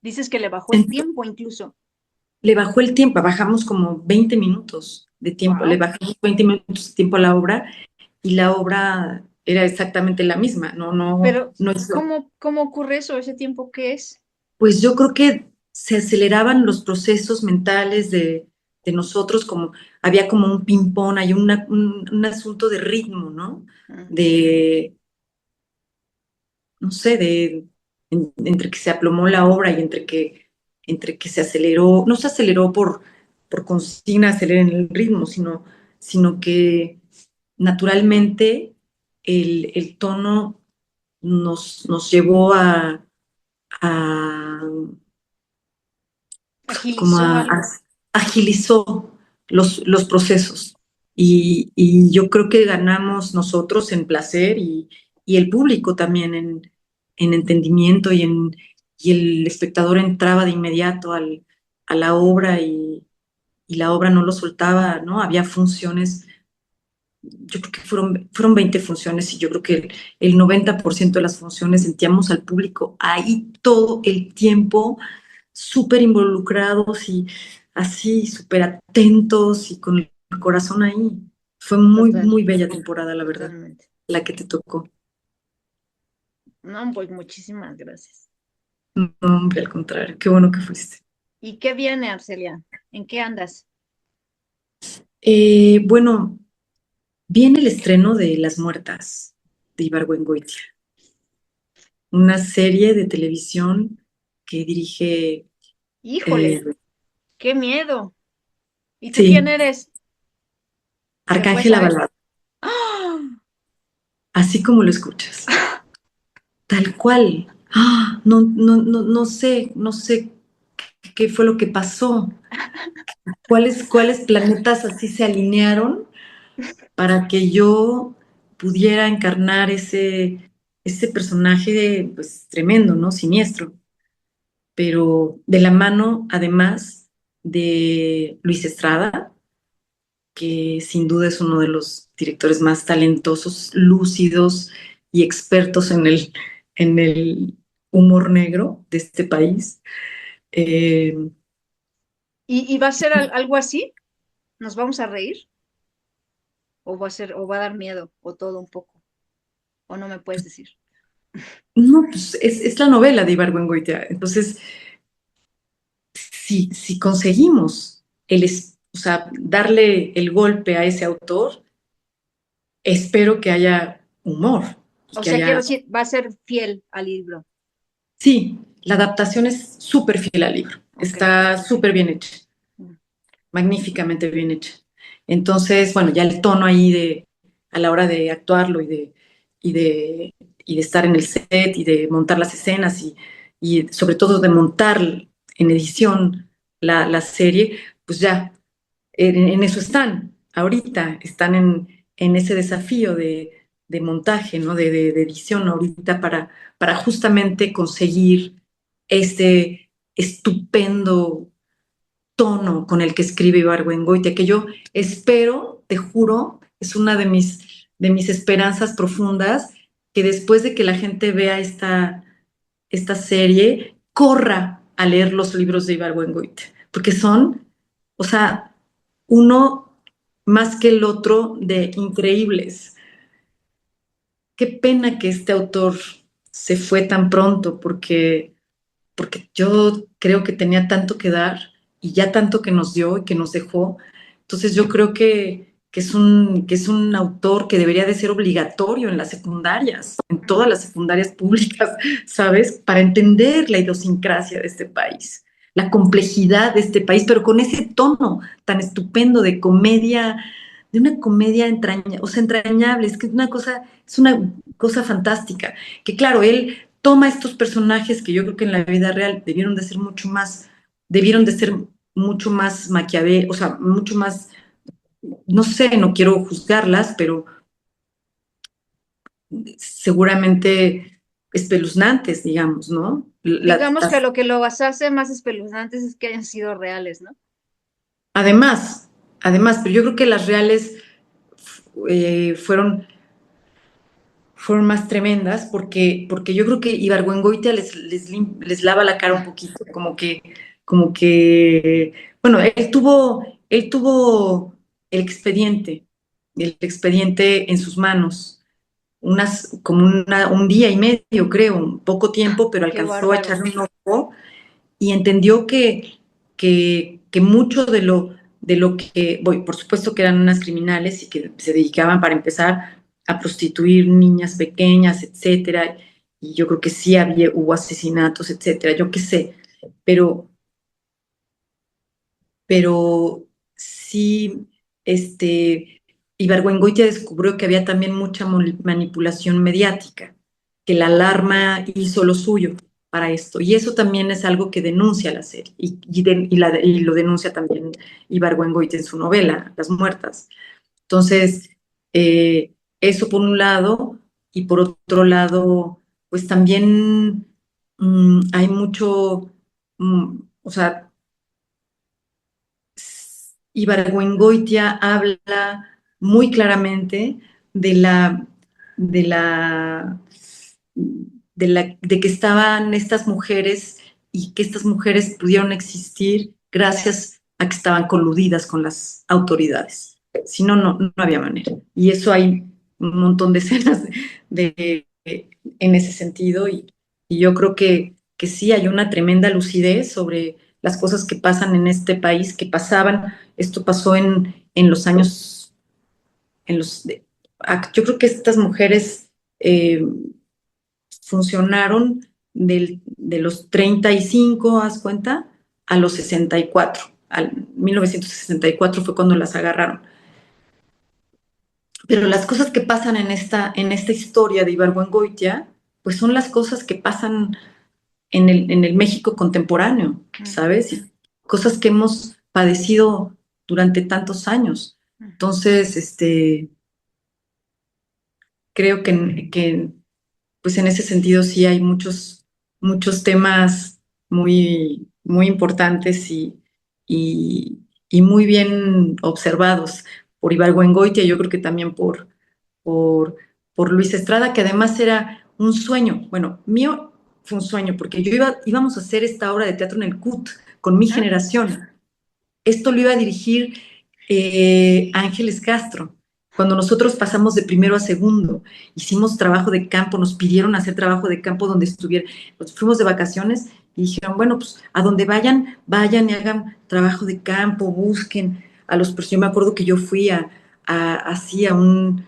Dices que le bajó el ent- tiempo incluso. le bajó el tiempo, bajamos como 20 minutos de tiempo, le Wow. bajamos 20 minutos de tiempo a la obra y la obra era exactamente la misma, Pero, no es, ¿cómo ocurre eso? ¿Ese tiempo qué es? pues yo creo que se aceleraban los procesos mentales de nosotros, como había como un ping-pong, hay un asunto de ritmo, ¿no? Mm, De, no sé, entre que se aplomó la obra y entre que se aceleró, no se aceleró por consigna acelerar en el ritmo, sino que naturalmente el tono nos llevó a como ¿agilizó algo? agilizó los procesos. Y yo creo que ganamos nosotros en placer y el público también en entendimiento y el espectador entraba de inmediato a la obra y la obra no lo soltaba, ¿no? Había funciones, yo creo que fueron 20 funciones y yo creo que el 90% de las funciones sentíamos al público ahí todo el tiempo súper involucrados y así, súper atentos y con el corazón ahí. Fue muy, Total, muy bella temporada, la verdad, totalmente. la que te tocó. No, pues muchísimas gracias. No, hombre, al contrario, qué bueno que fuiste. ¿Y qué viene, Arcelia? ¿En qué andas? Bueno, viene el estreno de Las Muertas de Ibargüengoitia, una serie de televisión que dirige, eh, Híjole, qué miedo. ¿Y tú quién sí, eres? ¿Se puede Arcángel saber? Avalado, ¡Ah! así como lo escuchas. Tal cual. No sé, no sé qué fue lo que pasó. Cuáles planetas así se alinearon para que yo pudiera encarnar ese personaje, pues tremendo, ¿no? Siniestro. Pero de la mano, además, de Luis Estrada, que sin duda es uno de los directores más talentosos, lúcidos y expertos en el humor negro de este país. Eh, ¿Y va a ser algo así? ¿Nos vamos a reír? ¿O va a ser, o va a dar miedo? ¿O todo un poco? ¿O no me puedes decir? no, pues es la novela de Ibargüengoitia. Entonces, si conseguimos o sea, darle el golpe a ese autor, espero que haya humor y O que sea, quiero haya. decir, va a ser fiel al libro. Sí, la adaptación es súper fiel al libro, Ok. está súper bien hecha, Mm. magníficamente bien hecha. Entonces, bueno, ya el tono ahí a la hora de actuarlo y de, y de estar en el set y de montar las escenas y sobre todo de montar en edición la serie, pues ya en eso están, ahorita están en ese desafío de montaje, ¿no? De edición ahorita para justamente conseguir este estupendo tono con el que escribe Ibargüengoitia, que yo espero, te juro, es una de mis esperanzas profundas, que después de que la gente vea esta serie, corra a leer los libros de Ibargüengoitia, porque son, o sea, uno más que el otro de increíbles. Qué pena que este autor se fue tan pronto, porque yo creo que tenía tanto que dar y ya tanto que nos dio y que nos dejó. Entonces yo creo que es un autor que debería de ser obligatorio en las secundarias, en todas las secundarias públicas, ¿sabes? Para entender la idiosincrasia de este país, la complejidad de este país, pero con ese tono tan estupendo de una comedia o sea, entrañable, es una cosa fantástica, que claro, él toma estos personajes que yo creo que en la vida real debieron de ser mucho más maquiavel, o sea, mucho más, no sé, no quiero juzgarlas, pero seguramente espeluznantes, digamos, ¿no? Digamos que lo que los hace más espeluznantes es que hayan sido reales, ¿no? Además, pero yo creo que las reales fueron más tremendas porque yo creo que Ibargüengoitia les lava la cara un poquito, como que, bueno, él tuvo el expediente en sus manos, un día y medio, creo, un poco tiempo, pero Qué alcanzó a bárbaro. echarle un ojo y entendió que mucho de lo que, bueno, por supuesto que eran unas criminales y que se dedicaban para empezar a prostituir niñas pequeñas, etcétera, y yo creo que sí hubo asesinatos, etcétera, yo qué sé, pero, pero sí, Ibargüengoitia descubrió que había también mucha manipulación mediática, que la alarma hizo lo suyo para esto. Y eso también es algo que denuncia la serie y lo denuncia también Ibargüengoitia en su novela, Las Muertas. Entonces, eso por un lado, y por otro lado, pues también hay mucho, o sea, Ibargüengoitia habla muy claramente de la, de la, de que estaban estas mujeres y que estas mujeres pudieron existir gracias a que estaban coludidas con las autoridades. Si no, no había manera. Y eso hay un montón de escenas en ese sentido y yo creo que sí hay una tremenda lucidez sobre las cosas que pasan en este país, que pasaban. Esto pasó en los años, yo creo que estas mujeres eh, funcionaron de los 35, haz cuenta, a los 64. Al 1964 fue cuando las agarraron. Pero las cosas que pasan en esta historia de Ibargüengoitia, pues son las cosas que pasan en el México contemporáneo, ¿sabes? Y cosas que hemos padecido durante tantos años. Entonces, creo pues en ese sentido sí hay muchos temas muy importantes y muy bien observados por Ibargüengoitia, yo creo que también por, por Luis Estrada, que además era un sueño. Bueno, mío fue un sueño, porque íbamos a hacer esta obra de teatro en el CUT con mi ¿Ah? generación. Esto lo iba a dirigir Ángeles Castro. Cuando nosotros pasamos de primero a segundo, hicimos trabajo de campo, nos pidieron hacer trabajo de campo donde estuviera. Nos fuimos de vacaciones y dijeron, bueno, pues a donde vayan y hagan trabajo de campo, busquen a los personajes. Yo me acuerdo que yo fui así a una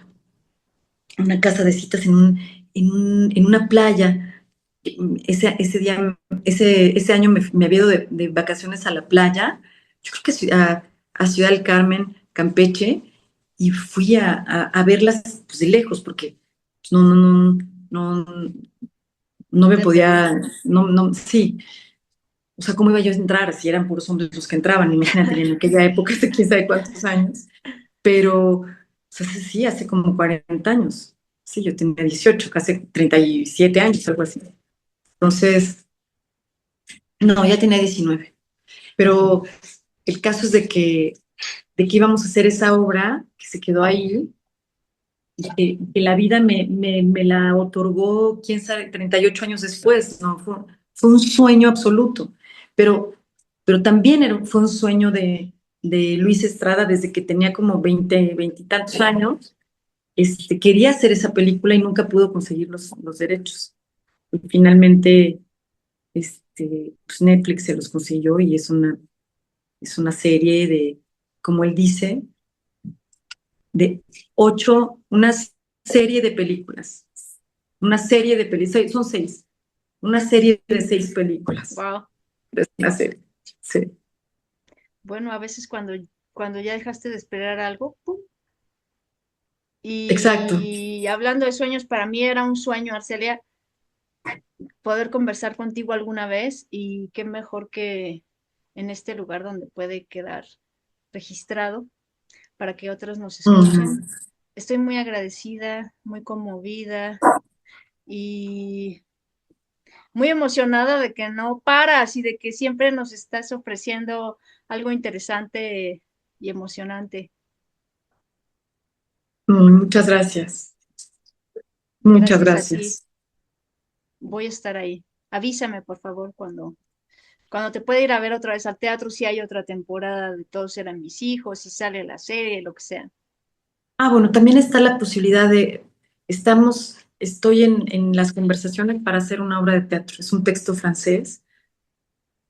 casa de citas en una playa. Ese año me había ido de vacaciones a la playa, yo creo que a Ciudad del Carmen, Campeche, y fui a verlas pues, de lejos, porque no, no, no, no, no No me te podía, atrevías. sí, o sea, ¿cómo iba yo a entrar si eran puros hombres los que entraban? Imagínate, en aquella época, hace quién sabe cuántos años, pero, o sea, sí, hace como 40 años. Sí, yo tenía 18, casi 37 años, algo así. Entonces, no, ya tenía 19. Pero el caso es de que íbamos a hacer esa obra, que se quedó ahí, y que la vida me la otorgó, quién sabe, 38 años después, ¿no? Fue un sueño absoluto. Pero, pero también fue un sueño de Luis Estrada desde que tenía como 20 y tantos años. Quería hacer esa película y nunca pudo conseguir los derechos. Y finalmente, pues Netflix se los consiguió y es una serie de, como él dice, de 8, serie de películas. Una serie de películas, son 6. Una serie de 6 películas. Wow. Es una serie. Sí, Bueno, a veces cuando ya dejaste de esperar algo, ¡pum! exacto. Y hablando de sueños, para mí era un sueño, Arcelia, poder conversar contigo alguna vez y qué mejor que en este lugar donde puede quedar registrado para que otros nos escuchen. Ujú. Estoy muy agradecida, muy conmovida y muy emocionada de que no paras y de que siempre nos estás ofreciendo algo interesante y emocionante. Muchas gracias. Muchas Gracias a ti. gracias. Voy a estar ahí. Avísame, por favor, cuando te pueda ir a ver otra vez al teatro, si hay otra temporada de Todos eran mis hijos, si sale la serie, lo que sea. Bueno, también está la posibilidad estoy en las conversaciones para hacer una obra de teatro. Es un texto francés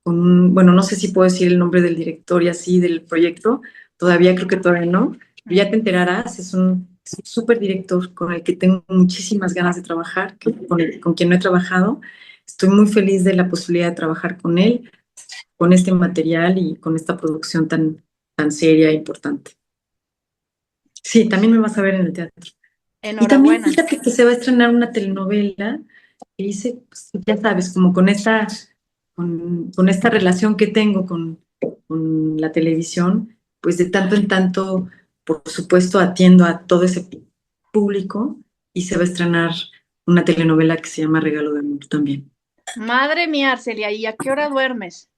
bueno, no sé si puedo decir el nombre del director y así del proyecto, todavía creo que todavía no, pero ya Ujú. te enterarás, es un súper director con el que tengo muchísimas ganas de trabajar, con quien no he trabajado. Estoy muy feliz de la posibilidad de trabajar con él, con este material y con esta producción tan seria e importante. Sí, Pues también me vas a ver en el teatro. Y también enhorabuena. fíjate que se va a estrenar una telenovela que hice, pues, ya sabes, como con esta relación que tengo con la televisión, pues de tanto en tanto, por supuesto, atiendo a todo ese público y se va a estrenar una telenovela que se llama Regalo de Amor también. Madre mía, Arcelia, ¿y a qué hora duermes?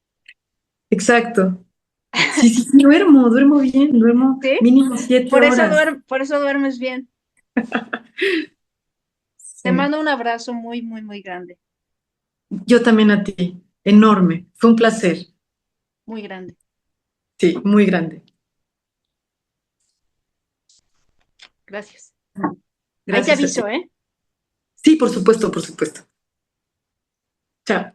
Exacto. Sí, sí, sí, duermo bien, duermo ¿Sí? mínimo 7 horas. Por eso duermes bien. Te Sí. mando un abrazo muy, muy, muy grande. Yo también a ti, enorme. Fue un placer. Muy grande. Sí, muy grande. Gracias. Ahí te Gracias a ti. aviso, ¿eh? Sí, por supuesto, por supuesto. Chao.